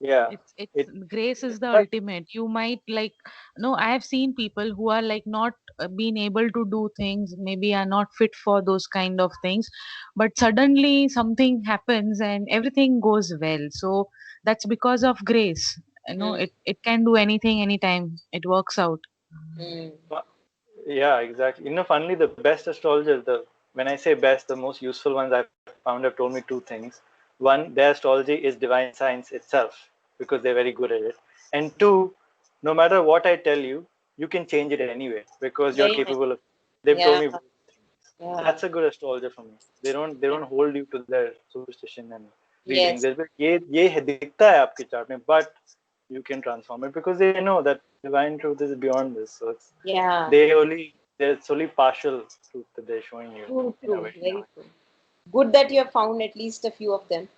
yeah. It's It. grace is the But ultimate. You might like no, I have seen people who are like not being able to do things, maybe are not fit for those kind of things, but suddenly something happens and everything goes well. So that's because of grace. Mm, It can do anything anytime. It works out. mm. yeah, exactly. Funnily, the best astrologers, when I say best, the most useful ones I've found have told me two things. One, their astrology is divine science itself because they're very good at it. And two, no matter what I tell you, you can change it anyway because you're Very nice. capable of. They've told Yeah, me both things. yeah, That's a good astrologer for me. They don't hold you to their superstition and readings. yes, They'll be like, ये दिखता है आपके chart में, but you can transform it because they know that divine truth is beyond this. So yeah. there's only partial truth that they're showing you True, in a true, way. very true. Good that you have found at least a few of them.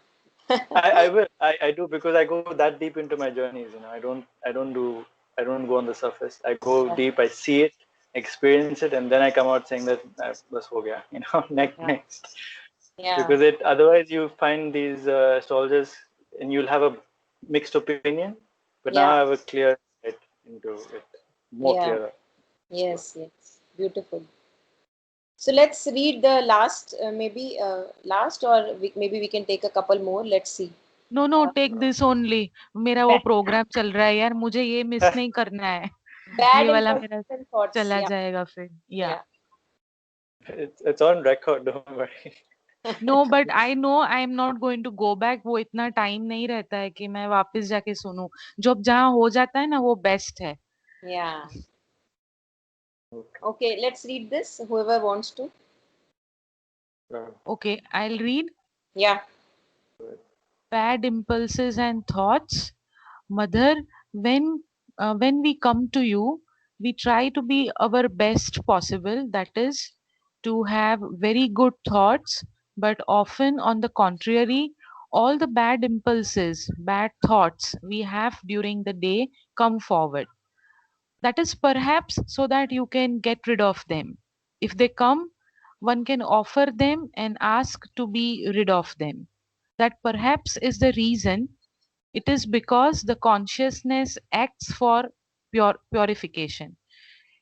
I will I do because I go that deep into my journeys. I don't go on the surface. I go Yeah, deep. I see it. experience it, and then I come out saying that bas ho gaya, next. Yeah. Because otherwise you find these astrologers and you'll have a mixed opinion, but now Yeah. I have a clear insight into it, more Yeah. clearer. Yes. Beautiful. So let's read the last, maybe last, or maybe we can take a couple more. Let's see. No take this only. मेरा वो Bad, programme चल रहा है यार, मुझे ये miss नहीं करना है. bad ये वाला impulses मेरा and thoughts. चला Yeah. जाएगा फिर. या Yeah. It's on record, don't worry. No but I know I am not going to go back. वो इतना टाइम नहीं रहता है कि मैं वापस जाके सुनूं. जो अब जहाँ हो जाता है ना वो बेस्ट है. Yeah. Okay, let's read this. Whoever wants to. Okay, I will read. Yeah. Bad impulses and thoughts. Mother, when we come to you, we try to be our best possible. That is, to have very good thoughts, but often, on the contrary, all the bad impulses, bad thoughts we have during the day come forward. That is perhaps so that you can get rid of them. If they come, one can offer them and ask to be rid of them. That perhaps is the reason. It is because the consciousness acts for purification.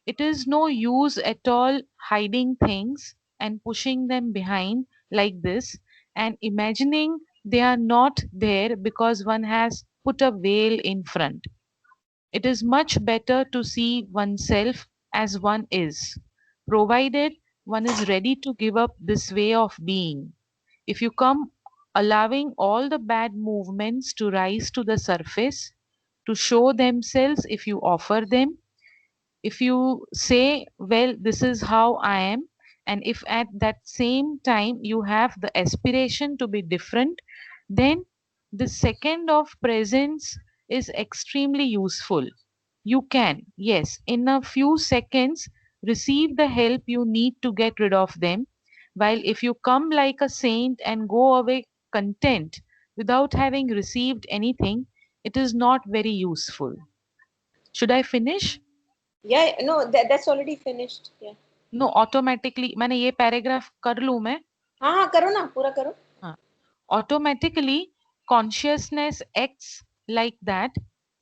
It is no use at all hiding things and pushing them behind like this and imagining they are not there because one has put a veil in front. It is much better to see oneself as one is, provided one is ready to give up this way of being. If you come allowing all the bad movements to rise to the surface, to show themselves if you offer them, if you say, well, this is how I am, and if at that same time you have the aspiration to be different, then the second of presence is extremely useful. You can, yes, in a few seconds receive the help you need to get rid of them, while if you come like a saint and go away content without having received anything, it is not very useful. Should I finish? Yeah. No, that's already finished. Yeah. Know automatically मैंने ये paragraph कर लूं मैं. हाँ, करो ना, पूरा करो. हाँ. Automatically consciousness acts like that.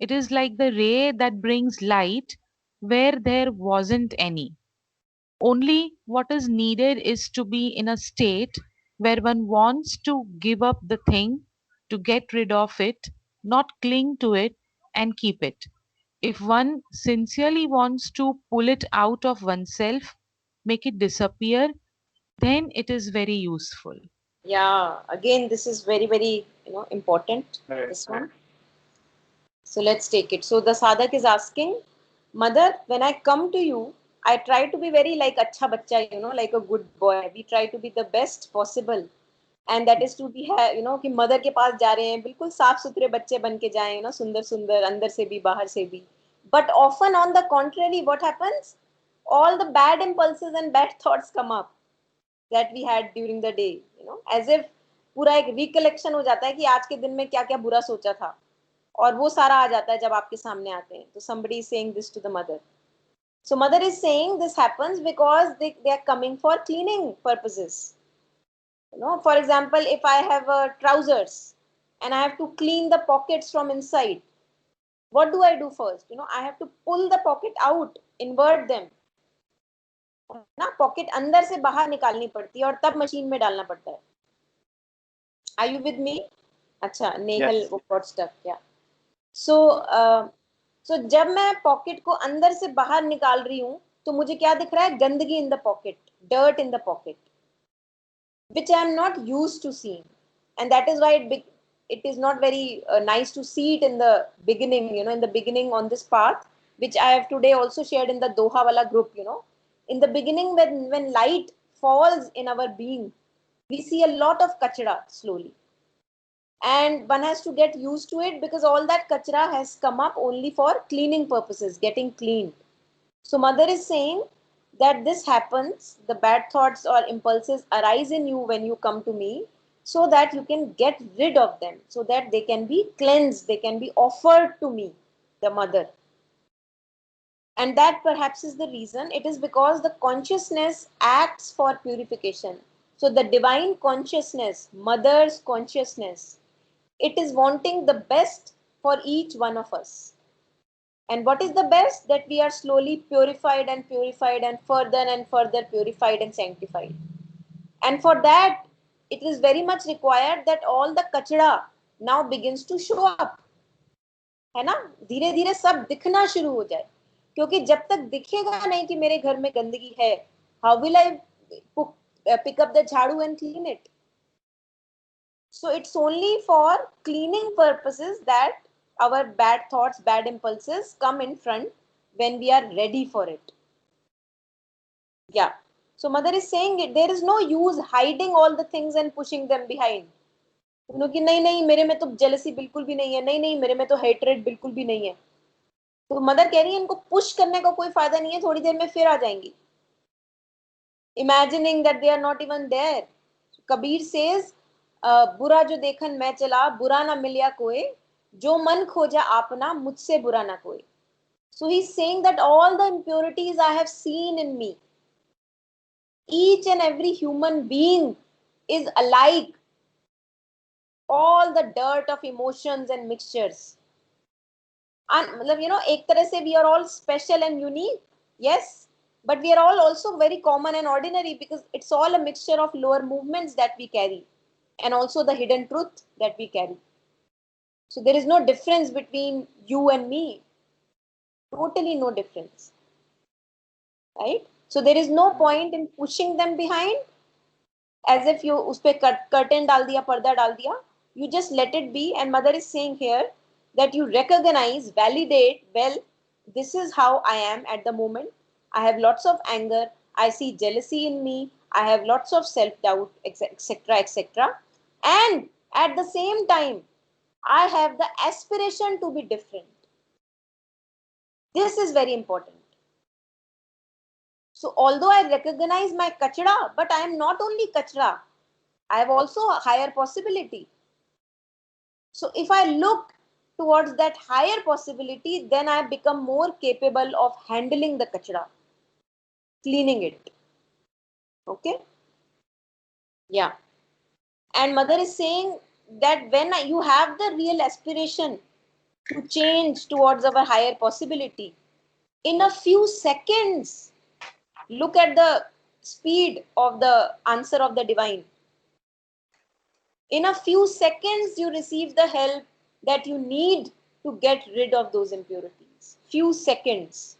It is like the ray that brings light where there wasn't any. Only what is needed is to be in a state where one wants to give up the thing, to get rid of it, not cling to it and keep it. If one sincerely wants to pull it out of oneself, make it disappear, then it is very useful. Yeah. Again, this is very, very, important. Right. This one. So let's take it. So the sadhak is asking, Mother, when I come to you, I try to be very like acha bachcha, like a good boy. We try to be the best possible. And that is to be, कि mother के पास जा रहे हैं, बिल्कुल साफ सुथरे बच्चे बन के जाएं, सुंदर सुंदर, अंदर से भी बाहर से भी. But often on the contrary, what happens? All the bad impulses and bad thoughts come up that we had during the day, as if पूरा एक रिकलेक्शन हो जाता है कि आज के दिन में क्या क्या बुरा सोचा था, और वो सारा आ जाता है जब आपके सामने आते हैं. तो somebody is saying this to the mother. So mother is saying this happens because they are coming for cleaning purposes. For example, if I have trousers and I have to clean the pockets from inside, what do I do first? I have to pull the pocket out, invert them. ना pocket अंदर से बाहर निकालनी पड़ती है और तब machine में डालना पड़ता है. Are you with me? अच्छा, नेहल Yes. वो got stuck. Yeah. So जब मैं पॉकेट को अंदर से बाहर निकाल रही हूँ तो मुझे क्या दिख रहा है? गंदगी in the pocket, dirt in the pocket, which I am not used to seeing, and that is why it is not very nice to see it in the beginning. In the beginning on this path, which I have today also shared in the Doha wala group. In the beginning, when light falls in our being, we see a lot of kachra slowly, and one has to get used to it because all that kachra has come up only for cleaning purposes, getting cleaned. So mother is saying that this happens, the bad thoughts or impulses arise in you when you come to me, so that you can get rid of them, so that they can be cleansed, they can be offered to me, the mother. And that perhaps is the reason. It is because the consciousness acts for purification. So the divine consciousness, mother's consciousness, it is wanting the best for each one of us. And what is the best? That we are slowly purified and further purified and sanctified. And for that, it is very much required that all the kachra now begins to show up. है ना, धीरे धीरे सब दिखना शुरू हो जाए. क्योंकि जब तक दिखेगा नहीं कि मेरे घर में गंदगी है, how will I pick up the jhadu and clean it? So it's only for cleaning purposes that our bad thoughts, bad impulses come in front when we are ready for it. Yeah. So mother is saying it, there is no use hiding all the things and pushing them behind. कि नहीं नहीं मेरे में तो jealousy बिल्कुल भी नहीं है, नहीं नहीं मेरे में तो हेट्रेड बिल्कुल भी नहीं है. तो मदर कह रही है इनको पुश करने का कोई फायदा नहीं है, थोड़ी देर में फिर आ जाएंगी. Imagining that they are not even there. Kabir says बुरा जो देखन मैं चला, बुरा ना मिलिया कोई, जो मन खोजा आपना, मुझसे बुरा ना कोई. So he's saying that all the impurities I have seen in me, each and every human being is alike, all the dirt of emotions and mixtures. And you know, एक तरह से we are all special and unique, yes, but we are all also very common and ordinary because it's all a mixture of lower movements that we carry and also the hidden truth that we carry. So there is no difference between you and me, totally no difference, right? So there is no point in pushing them behind as if you उस पे curtain डाल दिया, पर्दा डाल दिया. You just let it be. And mother is saying here that you recognize, validate, well, this is how I am at the moment. I have lots of anger. I see jealousy in me. I have lots of self-doubt, etc., etc. And at the same time, I have the aspiration to be different. This is very important. So although I recognize my kachra, but I am not only kachra, I have also a higher possibility. So if I look towards that higher possibility, then I become more capable of handling the kachra, cleaning it. Okay? Yeah. And mother is saying that when you have the real aspiration to change towards our higher possibility, in a few seconds, look at the speed of the answer of the divine. In a few seconds, you receive the help that you need to get rid of those impurities. Few seconds.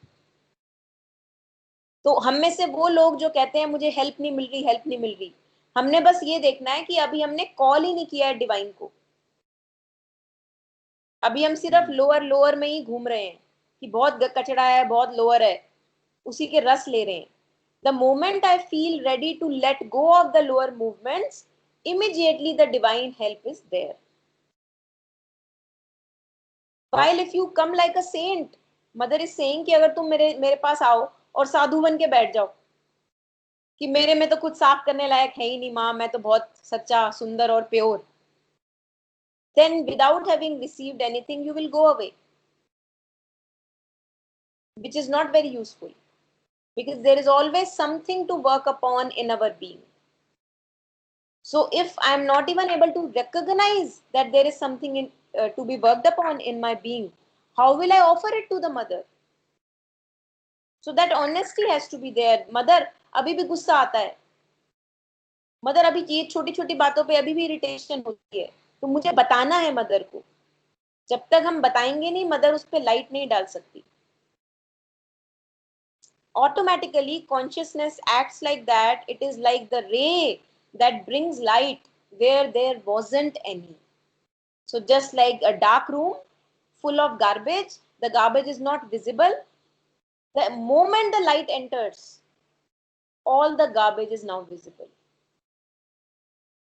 तो हम में से वो लोग जो कहते हैं मुझे हेल्प नहीं मिल रही, हेल्प नहीं मिल रही, हमने बस ये देखना है कि अभी हमने कॉल ही नहीं किया है डिवाइन को. अभी हम सिर्फ लोअर लोअर में ही घूम रहे हैं कि बहुत कचड़ा है, बहुत लोअर है, उसी के रस ले रहे हैं. The moment I feel ready to let go of the lower movements, immediately the divine help is there. While if you come like a saint, mother is saying कि अगर तुम मेरे पास आओ और साधु बन के बैठ जाओ कि मेरे में तो कुछ साफ करने लायक है ही नहीं माँ, मैं तो बहुत सच्चा, सुंदर और pure, then without having received anything you will go away, which is not very useful because there is always something to work upon in our being. So if I am not even able to recognize that there is something to be worked upon in my being, how will I offer it to the mother? So that honesty has to be there. Mother, अभी भी गुस्सा आता है. Mother, अभी ये छोटी छोटी बातों पे अभी भी इरिटेशन होती है, तो मुझे बताना है मदर को. जब तक हम बताएंगे नहीं, मदर उस पर लाइट नहीं डाल सकती. Automatically, consciousness acts like that. It is like the ray that brings light where there wasn't any. So just like a dark room full of garbage, the garbage is not visible. The moment the light enters, all the garbage is now visible.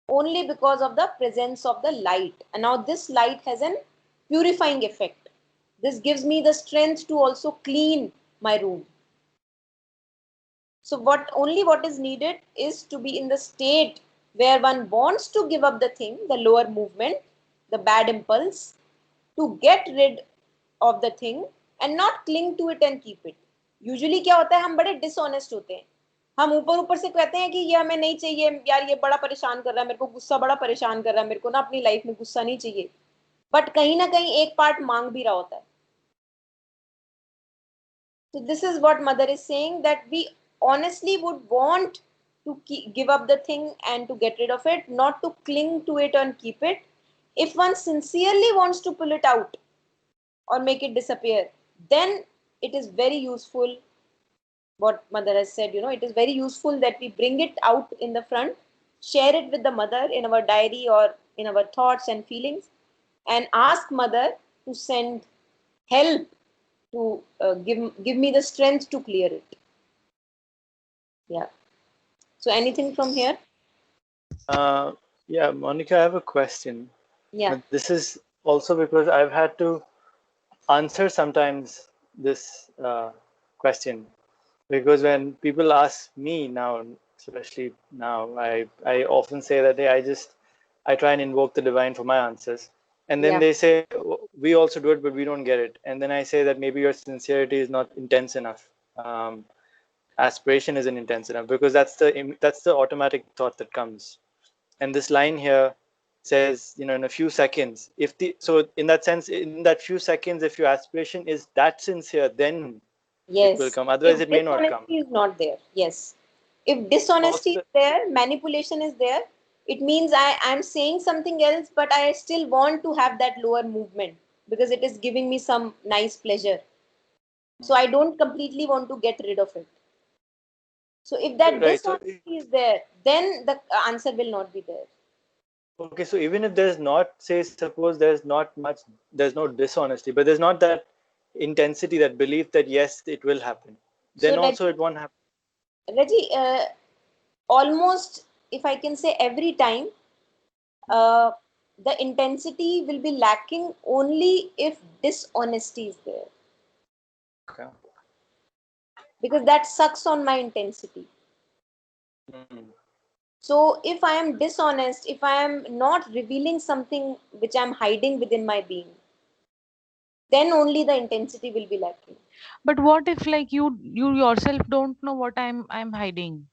Only because of the presence of the light. And now this light has an purifying effect. This gives me the strength to also clean my room. So what is needed is to be in the state where one wants to give up the thing, the lower movement, the bad impulse, to get rid of the thing and not cling to it and keep it. Usually क्या होता है, हम बड़े dishonest होते हैं, हम ऊपर ऊपर से कहते हैं कि ये हमें नहीं चाहिए यार, ये बड़ा परेशान कर रहा है मेरे को, गुस्सा बड़ा परेशान कर रहा है मेरे को ना, अपनी लाइफ में गुस्सा नहीं चाहिए, बट कहीं ना कहीं एक पार्ट मांग भी रहा होता है. So this is what mother is saying, that we honestly would want to give up the thing and to get rid of it, not to cling to it and keep it. If one sincerely wants to pull it out or make it disappear, then it is very useful. What mother has said, it is very useful that we bring it out in the front, share it with the mother in our diary or in our thoughts and feelings, and ask mother to send help to give me the strength to clear it. Yeah. So anything from here? Yeah, Monica, I have a question. Yeah. This is also because I've had to answer sometimes this question, because when people ask me now, especially now, I often say that, hey, I try and invoke the divine for my answers, and then Yeah. they say, "Oh, we also do it, but we don't get it," and then I say that maybe your sincerity is not intense enough. Aspiration isn't intense enough, because that's the automatic thought that comes. And this line here says, in a few seconds, so in that sense, in that few seconds, if your aspiration is that sincere, then it will Yes. come. Otherwise, If it may not come. dishonesty is not there, yes. If dishonesty is Also, there, manipulation is there, it means I'm saying something else, but I still want to have that lower movement because it is giving me some nice pleasure. So I don't completely want to get rid of it. So if that right. dishonesty is there, then the answer will not be there. Okay, so even if there's not, say, suppose there's no dishonesty, but there's not that intensity, that belief that yes, it will happen, So then also it won't happen. Reggie, almost, if I can say, every time, uh, the intensity will be lacking only if dishonesty is there, Okay. because that sucks on my intensity. Mm. So if I am dishonest, if I am not revealing something which I'm hiding within my being, then only the intensity will be lacking. But what if like you yourself don't know what I'm hiding?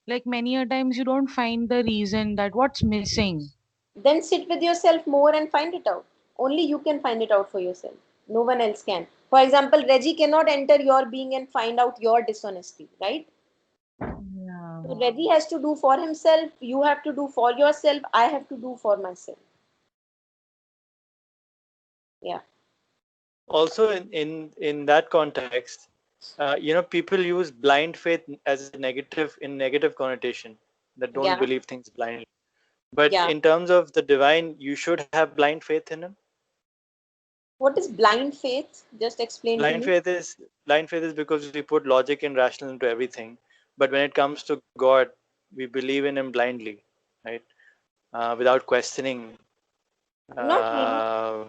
Like many a times you don't find the reason that what's missing. Then sit with yourself more and find it out. Only you can find it out for yourself. No one else can. For example, Reggie cannot enter your being and find out your dishonesty, right? Yeah. So Reggie has to do for himself, you have to do for yourself, I have to do for myself. Yeah. Also, in that context, people use blind faith as a negative connotation, that don't Yeah. believe things blindly. But Yeah. in terms of the divine, you should have blind faith in him. What is blind faith? Just explain to Blind me. faith is blind faith is because we put logic and rational into everything. But when it comes to God, we believe in him blindly, right? Without questioning. Not really. Uh,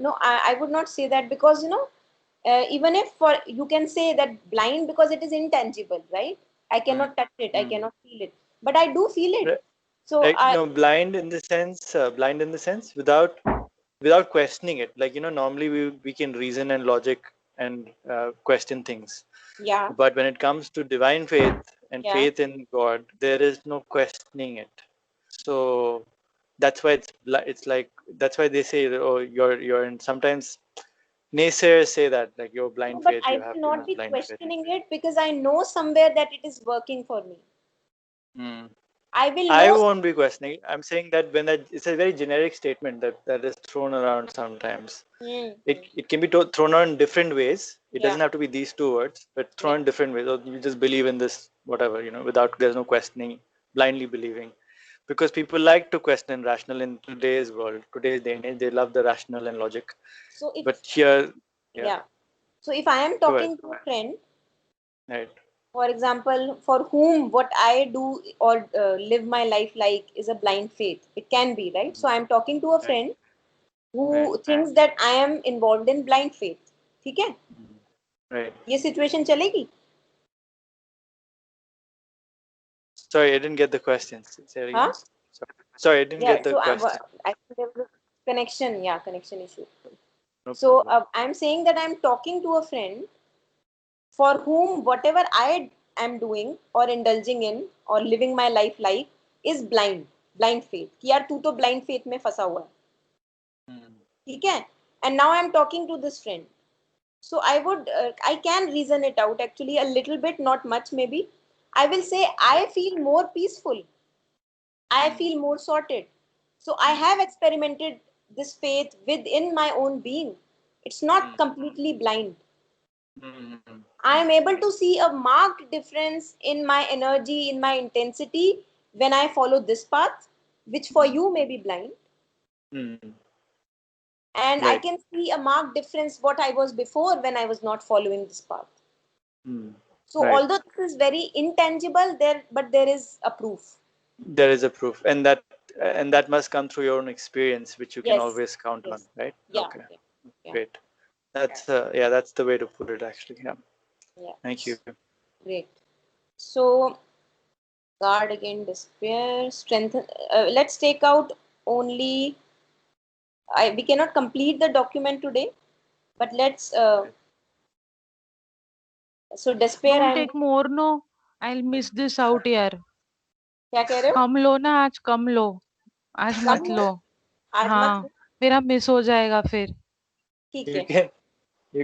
No, I would not say that, because even if for you can say that blind because it is intangible, right? I mm, cannot touch it, I mm. cannot feel it, but I do feel it. So Like, no, blind in the sense without questioning it. Like, normally we can reason and logic and question things. yeah, But when it comes to divine faith and yeah. faith in God, there is no questioning it. So that's why it's like, that's why they say, oh, you're in, sometimes naysayers say that, like, your No, blind but faith, I you will have too not much be blind faith. questioning it because I know somewhere that it is working for me. Hmm. I will I know. won't be questioning. I'm saying that it's a very generic statement that is thrown around sometimes. Hmm, hmm. It can be thrown around in different ways. It Yeah, doesn't have to be these two words, but yeah. thrown in different ways. Or you just believe in this, whatever, without, there's no questioning, blindly believing. Because people like to question and rational in today's world, today's day and age. They love the rational and logic. So if But here, yeah, yeah, so if I am go ahead. talking to a friend, Right. for example, for whom what I do or live my life like is a blind faith, it can be, right? So I'm talking to a Right. friend Right. who thinks that I am involved in blind faith. ठीक है? Right. ये situation चलेगी? Sorry, I didn't get the question. Say it हाँ? again. Sorry, I didn't Yeah. get the So question. I think there was a connection. Yeah, connection issue. No So problem. I'm saying that I'm talking to a friend for whom whatever I am doing or indulging in or living my life like is blind faith कि यार तू तो blind faith में फंसा हुआ है ठीक है and now I'm talking to this friend so I can reason it out actually a little bit not much maybe I will say I feel more peaceful I feel more sorted so I have experimented this faith within my own being it's not completely blind I am able to see a marked difference in my energy, in my intensity when I follow this path, which for you may be blind. And I Right. can see a marked difference what I was before when I was not following this path. So Right. although this is very intangible, but there is a proof. There is a proof, and that must come through your own experience, which you can Yes. always count on, Yes. right? Yeah. Okay. Yeah. Great. That's that's the way to put it, actually. Yeah. Yeah. Thank you. Great. So guard again despair, strengthen. Let's take out only. We cannot complete the document today, but let's. So despair. Don't I'm. take more, no. I'll miss this out यार. क्या कह रहे हो? कम लो ना आज कम लो. आज कम मत लो? लो. आज मत हाँ. लो? मेरा मिस हो जाएगा फिर. ठीक You है.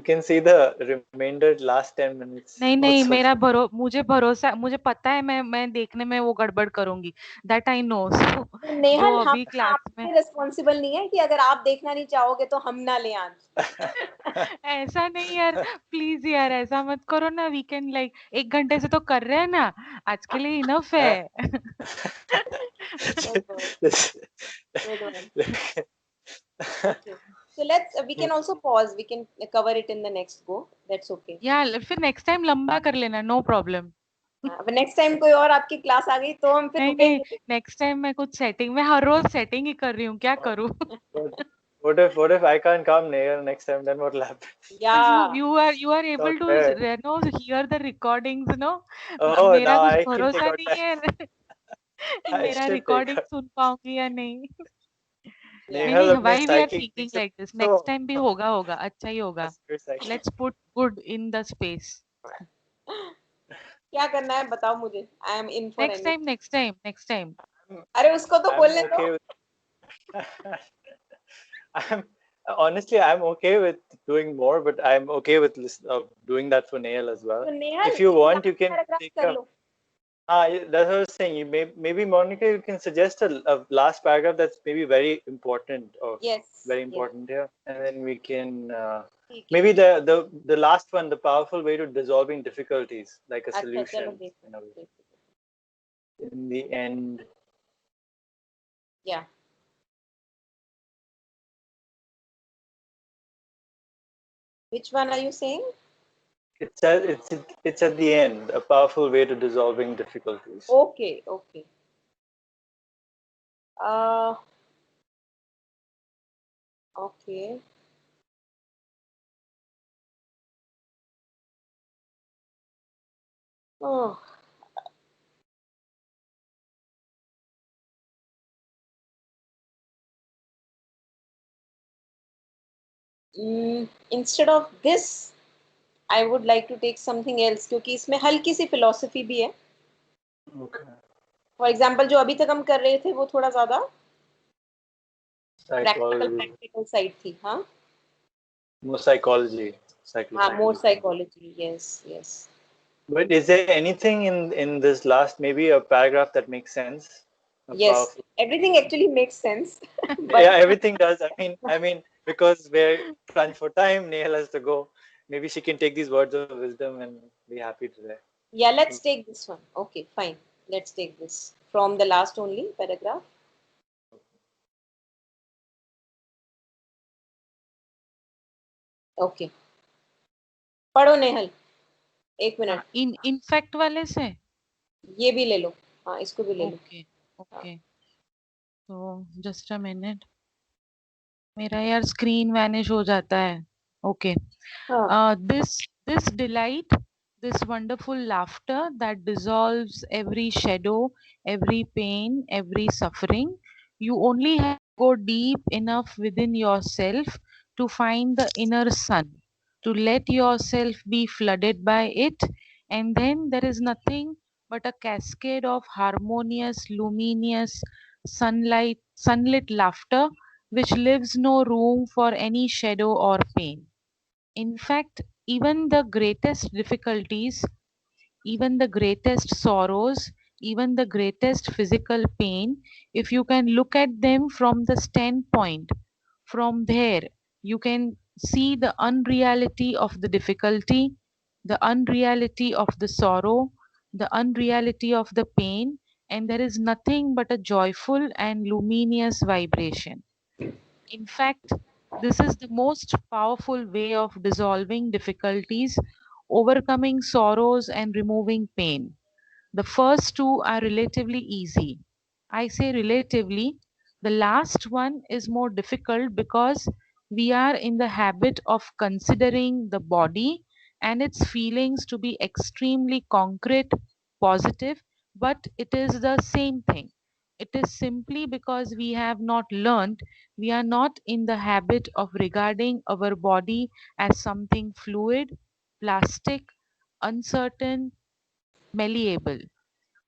can see the remainder last 10 minutes नहीं also. मुझे भरोसा मुझे पता है मैं देखने में वो गड़बड़ करूंगी. That I know. So, तो जो नेहल हम अभी क्लास में आपके रिस्पॉन्सिबल नहीं है कि अगर आप देखना नहीं चाहोगे तो हम ना लें आज. ऐसा नहीं यार प्लीज यार ऐसा मत करो ना वीकेंड लाइक 1 घंटे से तो कर रहे हैं ना आज के लिए इनफ है. Good one. Okay. So we can also pause. We can cover it in the next go. That's okay. यार फिर नेक्स्ट टाइम लंबा कर लेना नो प्रॉब्लम. अब नेक्स्ट टाइम कोई और आपकी क्लास आ गई तो हम फिर नहीं रुकेंगे. नेक्स्ट टाइम मैं कुछ सेटिंग मैं हर रोज सेटिंग ही कर रही हूँ क्या करूँ. What if I can't come next time? Then what will happen? Yeah. you are able to fair. hear the recordings Oh, मेरा now कुछ I can take भरोसा out नहीं है कि I मेरा should take रिकॉर्डिंग out. सुन पाऊंगी या नहीं. नहीं Nehal अपने why we are psychic thinking से like this पूछो. next time भी होगा अच्छा ही होगा. Psychic. Let's put good in the space. क्या करना है बताओ मुझे. I am in for next time. अरे उसको तो बोलने दो. Okay I'm honestly I'm okay with doing more, but I'm okay with doing that for Nehal as well. तो Nehal If you want, you can paragraph take कर a. Low. That's what I was saying. Maybe Monica, you can suggest a last paragraph that's maybe very important or Yes. very important here, and then we can ठीक है. maybe the last one, the powerful way to dissolving difficulties, like a अच्छा चलो solution. देखो. In the end, Yeah. Which one are you saying? it's at the end, a powerful way to dissolving difficulties. Okay. Okay. Oh. Instead of this, I would like to take something else क्योंकि इसमें हल्की सी philosophy भी है. Okay. For example, जो अभी तक हम कर रहे थे वो थोड़ा ज़्यादा practical side थी. हाँ. More psychology. हाँ, more psychology. Yes. But is there anything in this last, maybe a paragraph that makes sense? Yes, everything actually makes sense. But yeah, everything does. I mean, because we're crunched for time, Nehal has to go. Maybe she can take these words of wisdom and be happy today. Yeah, let's take this one. Okay, fine. Let's take this from the last only paragraph. Okay. पढ़ो Nehal. 1 minute. In fact वाले से ये भी ले लो. हाँ, इसको भी ले लो. ओके तो जस्ट अ मिनट मेरा यार स्क्रीन वैनिश हो जाता है. Okay this delight, this wonderful laughter that dissolves every shadow, every pain, every suffering. You only have to go deep enough within yourself to find the inner sun. to let yourself be flooded by it, and then there is nothing but a cascade of harmonious, luminous, sunlit laughter which leaves no room for any shadow or pain. In fact, even the greatest difficulties, even the greatest sorrows, even the greatest physical pain, if you can look at them from the standpoint, from there, you can see the unreality of the difficulty, the unreality of the sorrow, the unreality of the pain, and there is nothing but a joyful and luminous vibration. In fact, this is the most powerful way of dissolving difficulties, overcoming sorrows, and removing pain. The first two are relatively easy. I say relatively. The last one is more difficult because we are in the habit of considering the body and its feelings to be extremely concrete, positive, but it is the same thing. It is simply because we have not learned, we are not in the habit of regarding our body as something fluid, plastic, uncertain, malleable.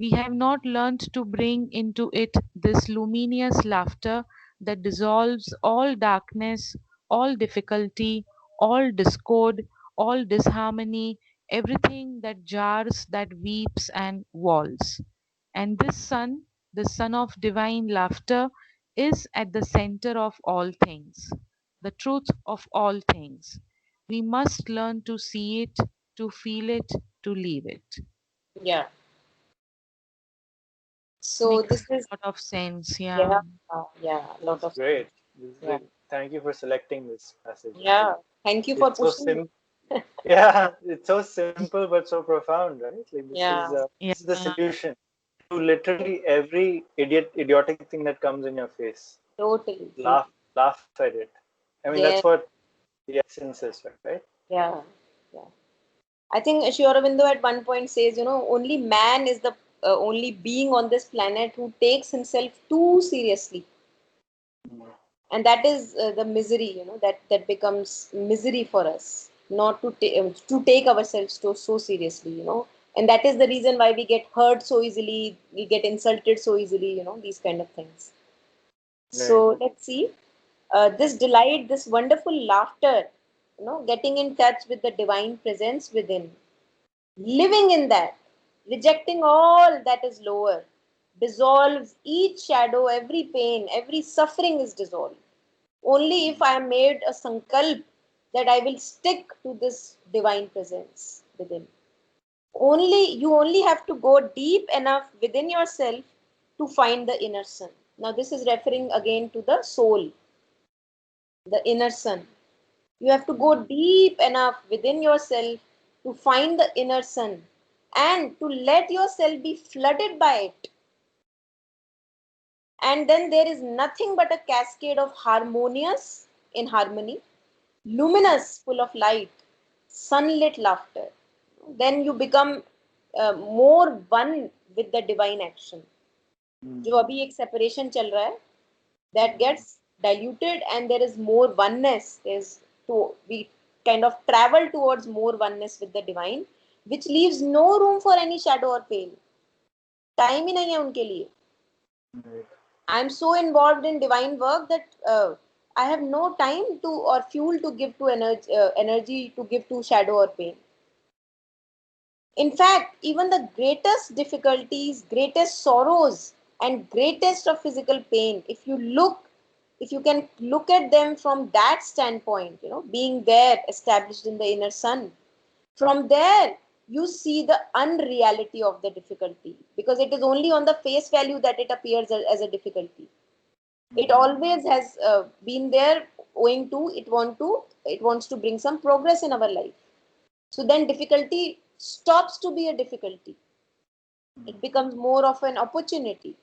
We have not learnt to bring into it this luminous laughter that dissolves all darkness, all difficulty, all discord, all disharmony, everything that jars, that weeps and walls. And this sun, the sun of divine laughter, is at the center of all things, the truth of all things. We must learn to see it, to feel it, to live it. Yeah. So Makes this is, a lot of sense, yeah. yeah, yeah, a lot That's of, great. This is yeah, great. Thank you for selecting this passage. yeah. Thank you for It's so pushing. simple. Yeah, it's so simple but so profound, right? Like Yeah, this is the Yeah, solution to literally every idiotic thing that comes in your face. totally, Laugh, totally. laugh at it. I mean, that's Yeah, what the essence is, right? yeah, yeah. I think Sri Aurobindo at one point says, only man is the only being on this planet who takes himself too seriously, Mm. and that is the misery, that becomes misery for us, not to take ourselves so seriously, and that is the reason why we get hurt so easily, we get insulted so easily, these kind of things. Right. So let's see. This delight, this wonderful laughter, getting in touch with the divine presence within, living in that, rejecting all that is lower, dissolves each shadow, every pain, every suffering is dissolved. Only if I am made a sankalp that I will stick to this divine presence within. You only have to go deep enough within yourself to find the inner sun. Now this is referring again to the soul, the inner sun. You have to go deep enough within yourself to find the inner sun and to let yourself be flooded by it. And then there is nothing but a cascade of harmonious in harmony, luminous, full of light, sunlit laughter. Then you become more one with the divine action. जो Mm. अभी एक separation चल रहा है, that gets diluted and there is more oneness. There's to we kind of travel towards more oneness with the divine, which leaves no room for any shadow or pain. Time ही नहीं है उनके लिए. Right. I'm so involved in divine work that I have no time to or fuel to give to energy to give to shadow or pain. In fact, even the greatest difficulties, greatest sorrows, and greatest of physical pain, if you can look at them from that standpoint, being there, established in the inner sun, from there, you see the unreality of the difficulty because it is only on the face value that it appears as a difficulty. It Mm. always has been there owing to it wants to bring some progress in our life. So then difficulty stops to be a difficulty. It becomes more of an opportunity.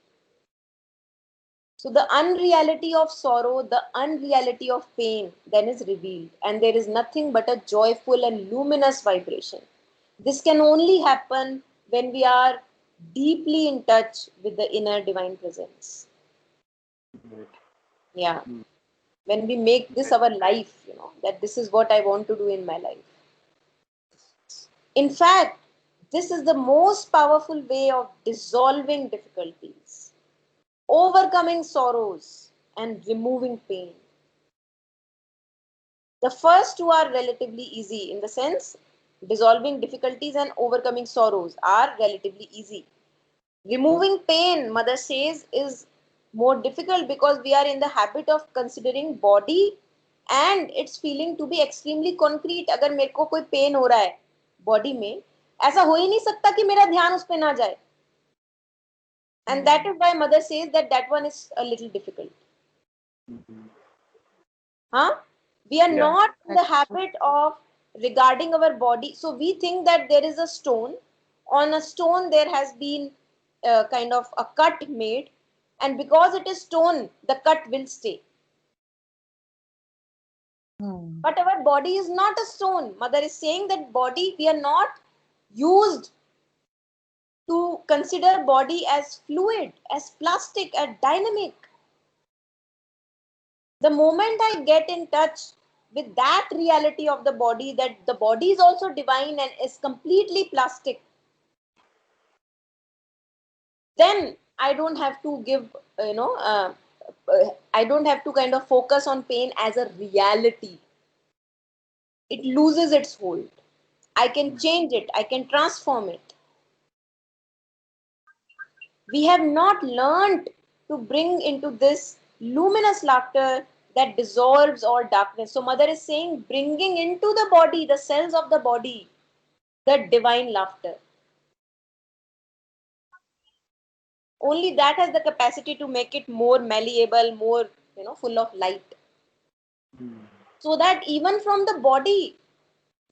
So the unreality of sorrow, the unreality of pain then is revealed, and there is nothing but a joyful and luminous vibration. This can only happen when we are deeply in touch with the inner divine presence. Right. Yeah. Mm. when we make this our life, that this is what I want to do in my life. In fact, this is the most powerful way of dissolving difficulties, overcoming sorrows, and removing pain. The first two are relatively easy, in the sense dissolving difficulties and overcoming sorrows are relatively easy. Removing pain, mother says, is more difficult because we are in the habit of considering body and its feeling to be extremely concrete. अगर मेरे को कोई pen हो रहा है body में, ऐसा हो ही नहीं सकता कि मेरा ध्यान उस पे ना जाए. And that is why mother says that one is a little difficult. Huh? We are not in the habit of regarding our body. So we think that there is a stone. On a stone there has been kind of a cut made, and because it is stone, the cut will stay. But our body is not a stone. Mother is saying that body, we are not used to consider body as fluid, as plastic, as dynamic. The moment I get in touch with that reality of the body, that the body is also divine and is completely plastic, then I don't have to give, I don't have to kind of focus on pain as a reality. It loses its hold. I can change it, I can transform it. We have not learned to bring into this luminous laughter that dissolves all darkness. So mother is saying, bringing into the body, the cells of the body, the divine laughter. Only that has the capacity to make it more malleable, more, full of light. So that even from the body,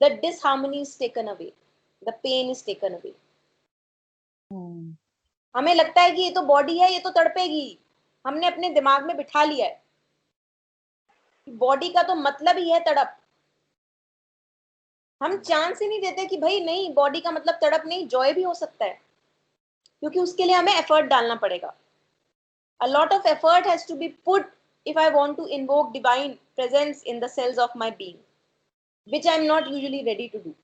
the disharmony is taken away, the pain is taken away. हमें लगता है कि ये तो body है, ये तो तड़पेगी. हमने अपने दिमाग में बिठा लिया है बॉडी का तो मतलब ही है तड़प. हम चांस ही नहीं देते कि भाई नहीं, बॉडी का मतलब तड़प नहीं, जॉय भी हो सकता है, क्योंकि उसके लिए हमें एफर्ट डालना पड़ेगा. A lot of effort has to be put if I want to invoke divine presence in the cells of my being, which I am not usually ready to do.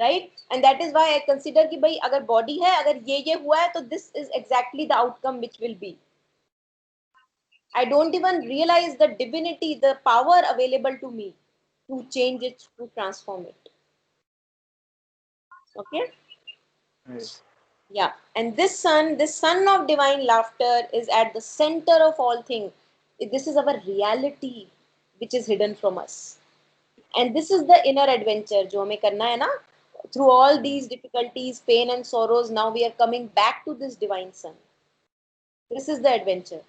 Right? And that is why I consider कि भाई अगर body है, अगर ये हुआ है, तो this is exactly the outcome which will be. I don't even realize the divinity, the power available to me to change it, to transform it. Okay? Right. Yeah. And this sun of divine laughter is at the center of all things. This is our reality which is hidden from us. And this is the inner adventure जो हमें करना है ना. Through all these difficulties, pain and sorrows, now we are coming back to this divine sun. This is the adventure.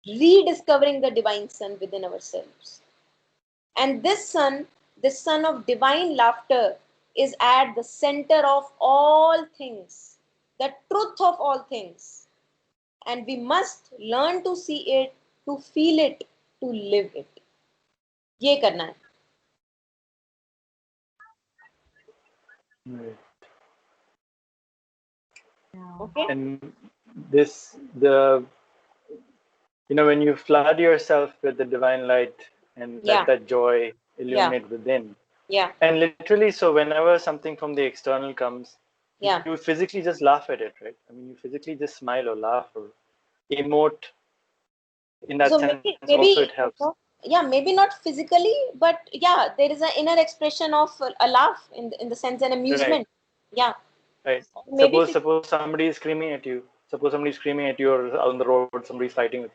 Rediscovering the divine sun within ourselves. And this sun of divine laughter, is at the center of all things, the truth of all things. And we must learn to see it, to feel it, to live it. ये करना है. Right. Okay? And when you flood yourself with the divine light and let that joy illuminate within. Yeah. And literally, so whenever something from the external comes, you physically just laugh at it, right? I mean, you physically just smile or laugh or emote. In that So sense, maybe also it helps. Maybe not physically, but yeah, there is an inner expression of a laugh in the sense and amusement. Right. Yeah. Right. Maybe Suppose somebody is screaming at you. Suppose somebody's screaming at you, or on the road, somebody's fighting with.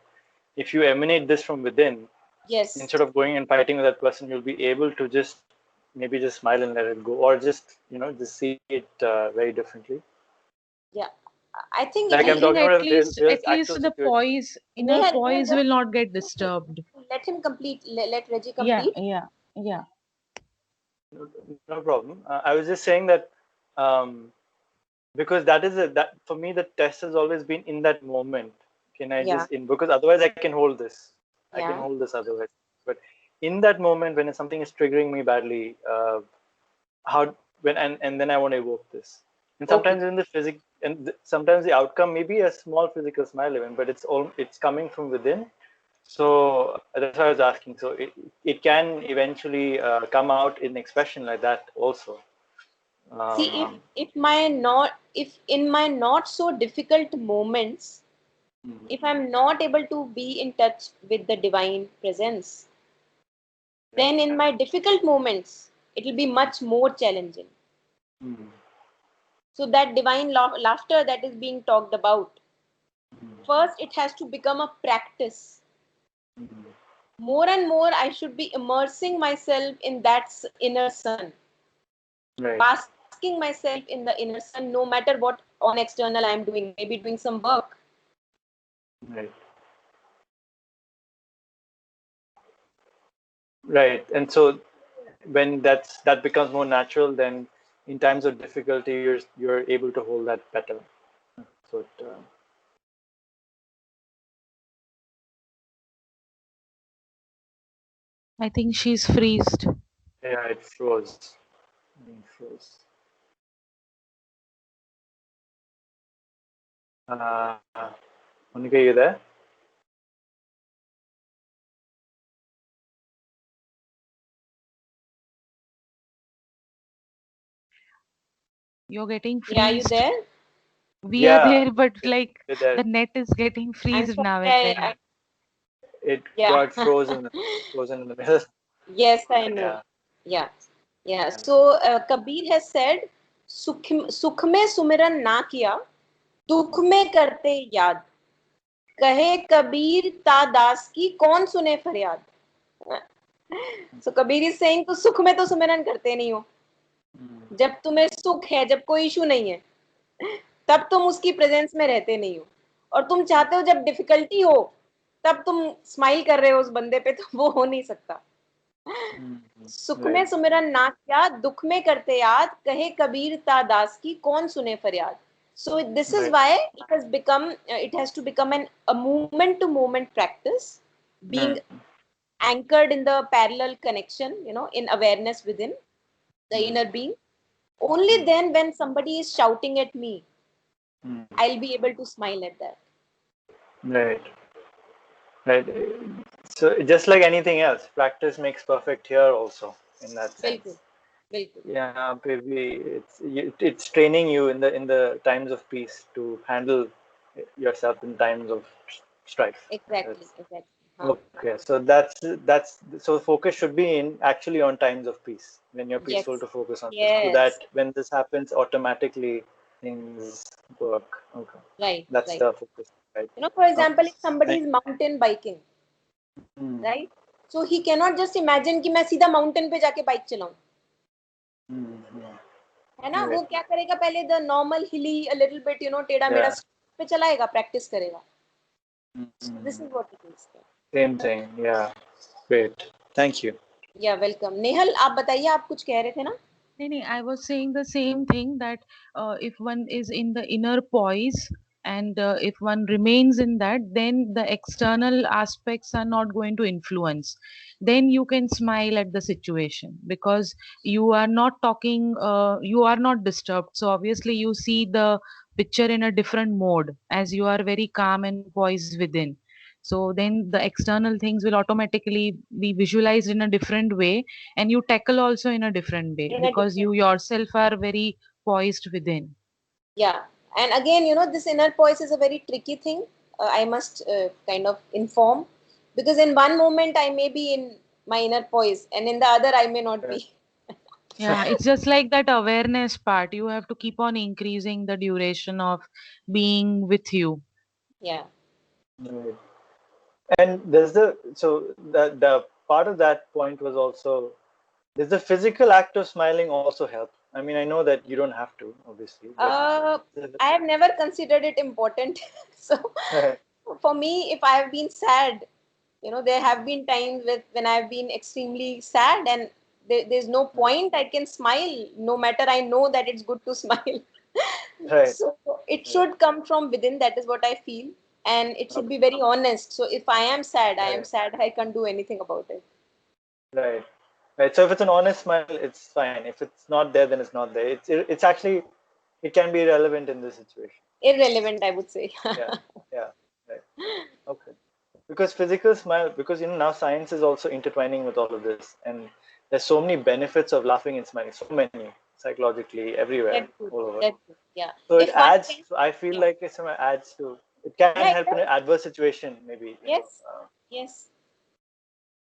If you emanate this from within, yes, instead of going and fighting with that person, you'll be able to just maybe just smile and let it go, or just just see it very differently. Yeah, I think like I'm talking at about least there's at least actual the situations. inner Neha, poise will not get disturbed. let him complete. Let Reggie Yeah, complete. yeah. No problem. I was just saying that because that for me the test has always been in that moment. Can I just because otherwise I can hold this. I can hold this otherwise. But in that moment when something is triggering me badly, and then I want to evoke this. And sometimes in the sometimes the outcome may be a small physical smile even, but it's coming from within. So that's what I was asking. So it can eventually come out in expression like that also. See, Um, if in my not so difficult moments, if I'm not able to be in touch with the divine presence, then in my difficult moments, it will be much more challenging. mm, So that divine laughter that is being talked about, first it has to become a practice. mm, More and more, I should be immersing myself in that inner sun, right, basking myself in the inner sun, no matter what on external I'm doing, maybe doing some work. right, right. And so when that becomes more natural, then in times of difficulty, you're able to hold that better. So I think she's freezed. yeah, it froze. It froze. Uh, Monica, you there? You're getting Yeah, you freezed. there? We are Yeah, there, but like you're there. the net is getting I'm freezed sorry. now and then. It Yeah. got frozen in the middle. Yes, I know. Yeah, Yeah. Yeah. yeah. So Kabir has said, सुख में सुमिरन ना किया, दुख में करते याद, कहे कबीर ता दास की कौन सुने फरियाद. So Kabir is saying, तो सुख में तो सुमिरन करते नहीं हो. Mm, जब तुम्हें सुख है, जब कोई इशू नहीं है, तब तुम उसकी प्रेजेंस में रहते नहीं हो. और तुम चाहते हो जब डिफिकल्टी हो, तब तुम स्माइल कर रहे हो उस बंदे पे, तो वो हो नहीं सकता. mm, सुख में right, सुमिरन ना किया, दुख में करते याद, कहे कबीर ता दास की कौन सुने फरियाद. So this is right. why it has to become a moment to moment practice, being Mm, anchored in the parallel connection, in awareness within the mm, inner being. Only mm, then, when somebody is shouting at me, mm, I'll be able to smile at that. right, right. So just like anything else, practice makes perfect here also in that बिल्कुल, sense. बिल्कुल. Yeah, maybe it's training you in the times of peace to handle yourself in times of strife. Exactly, That's exactly. हाँ. okay. So that's so focus should be in actually on times of peace when you're peaceful Yes, to focus on this, so yes. that when this happens, automatically things work. Okay, Right, that's right. the focus, right? For Okay. example, if somebody Thank- is mountain biking, Mm, right? So he cannot just imagine कि मैं सीधा mountain पे जाके bike चलाऊं. yeah. है ना? वो Right. क्या करेगा, पहले the normal hilly a little bit, टेढ़ा मेढ़ा Yeah. पे चलाएगा, प्रैक्टिस करेगा. So this Mm, is what it is. same thing. Yeah. Great. Thank you. या वेलकम. नेहल, आप बताइए, आप कुछ कह रहे थे ना? No, I was saying the same thing that if one is in the inner poise and if one remains in that, then the external aspects are not going to influence. Then you can smile at the situation because you are not talking, you are not disturbed. So obviously, you see the picture in a different mode as you are very calm and poised within. So then the external things will automatically be visualized in a different way, and you tackle also in a different way In a because different. you yourself are very poised within. Yeah. And again, this inner voice is a very tricky thing. I must kind of inform, because in one moment I may be in my inner voice, and in the other I may not Yeah. be. Yeah, it's just like that awareness part. You have to keep on increasing the duration of being with you. Yeah. Right. And there's the part of that point was also, does the physical act of smiling also help? I mean, I know that you don't have to, obviously, but Uh, I have never considered it important. So for me, if I have been sad, there have been times when I've been extremely sad, and there's no point I can smile, no matter I know that it's good to smile. right, So it right, should come from within. That is what I feel. And it should okay, be very honest. So if I am sad, I am right, sad. I can't do anything about it. right, right. So if it's an honest smile, it's fine. If it's not there, then it's not there. It's actually, it can be irrelevant in this situation. Irrelevant, I would say. Yeah, yeah, right. Okay. Because physical smile, because now science is also intertwining with all of this, and there's so many benefits of laughing and smiling, so many psychologically everywhere, That's good. all over. That's good. Yeah. So it If one adds. can, I feel yeah, like it somehow adds to. It can yeah, it help in does. an adverse situation, maybe. Yes, yes.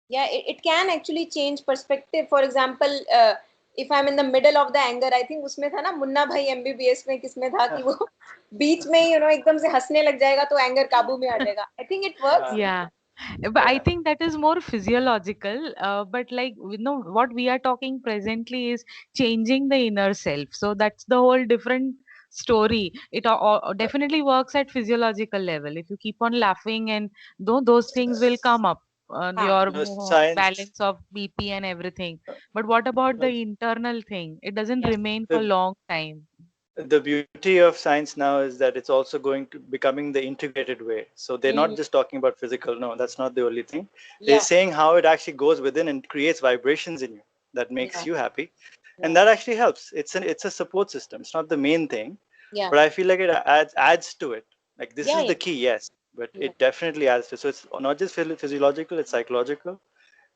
Yeah, it can actually change perspective. For example, if I'm in the middle of the anger, I think उसमें था ना मुन्ना भाई MBBS में किसमें था कि वो बीच में ही एकदम से हंसने लग जाएगा तो एंगर काबू में आ जाएगा. I think it works. Yeah. But I Yeah. think that is more physiological. But like, what we are talking presently is changing the inner self. So that's the whole different story. It definitely works at physiological level. If you keep on laughing, and those things will come up, हाँ. your Science. balance of BP and everything. But what about the No, internal thing? It doesn't Yeah. remain for the long time. the beauty of science now is that it's also going to becoming the integrated way. So they're not Mm, just talking about physical. No, that's not the only thing. They're yeah. saying how it actually goes within and creates vibrations in you that makes Yeah. you happy, and Yeah. that actually helps. It's a support system. It's not the main thing, Yeah. but I feel like it adds to it. Like this Yeah. is Yeah. the key, yes, but Yeah. it definitely adds to. So it's not just physiological; it's psychological,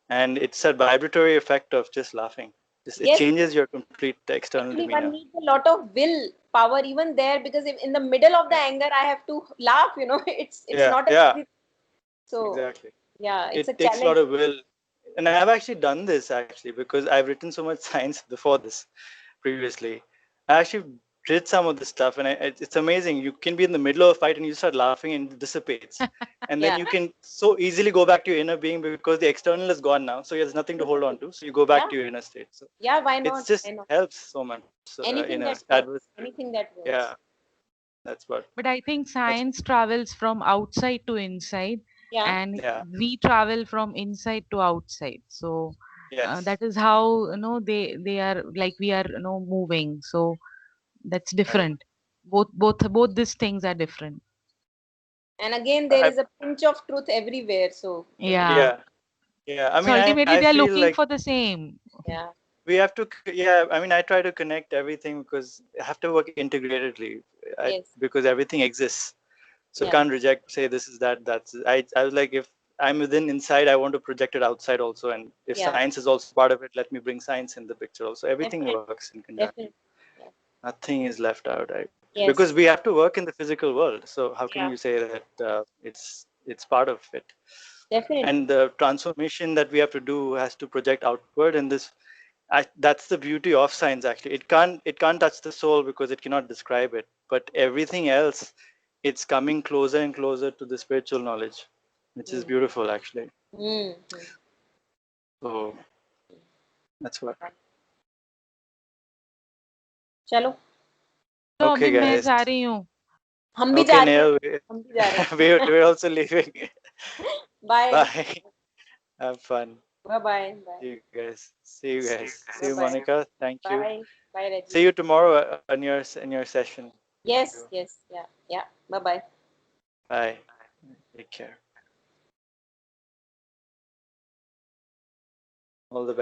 and it's a vibratory effect of just laughing. Just it Yes. changes your complete external Actually, one demeanor. needs a lot of will power even there because if in the middle of the Yeah, anger, I have to laugh. It's yeah, not an yeah, easy. So exactly. yeah, it's a It takes a lot challenge. of will, and I've actually done this actually because I've written so much science before this previously. I actually did some of this stuff, and it's amazing. You can be in the middle of a fight and you start laughing and it dissipates, and then Yeah. you can so easily go back to your inner being because the external is gone now, so there's nothing to hold on to. So you go back Yeah. to your inner state. So Yeah. Why it's not? just Why not? helps so much in Anything a that adverse works. situation. Anything that Yeah, works. that's what. But I think That's science travels from outside to inside, Yeah. and yeah. we travel from inside to outside. So Yes. that is how they are like we are moving. So that's Right. different. Both these things are different. And again, there I, is a pinch of truth everywhere. So Yeah. yeah. Yeah. I So mean, I ultimately, they are feel looking like for the same. yeah. we have to yeah, I mean, I try to connect everything because I have to work integratedly. Yes. Because everything exists, so I Yeah. can't reject, say this is that, that's I was like, if I'm within inside, I want to project it outside also, and if Yeah. science is also part of it, let me bring science in the picture also. Everything Definitely. works in conjunction. Definitely. Yeah. Nothing is left out, right? Yes. Because we have to work in the physical world, so how can Yeah. you say that it's part of it? Definitely. And the transformation that we have to do has to project outward, and that's the beauty of science. Actually, it can't touch the soul because it cannot describe it, but everything else, it's coming closer and closer to the spiritual knowledge, which is Mm. beautiful actually. Mm. So that's what. चलो तो Okay अभी मैं guys. जा रही हूँ. हम भी Okay जा रहे हैं. Neil, हम भी जा रहे we're also leaving. हैं. Bye. Bye. Have fun. Bye. Bye. Bye. See Bye. you, Bye. Monica. Thank you. Bye. Bye, See Rajiv. you tomorrow in your session. Yes. Yes. Yeah. Yeah. Bye. Bye. Bye. Take care. All the best.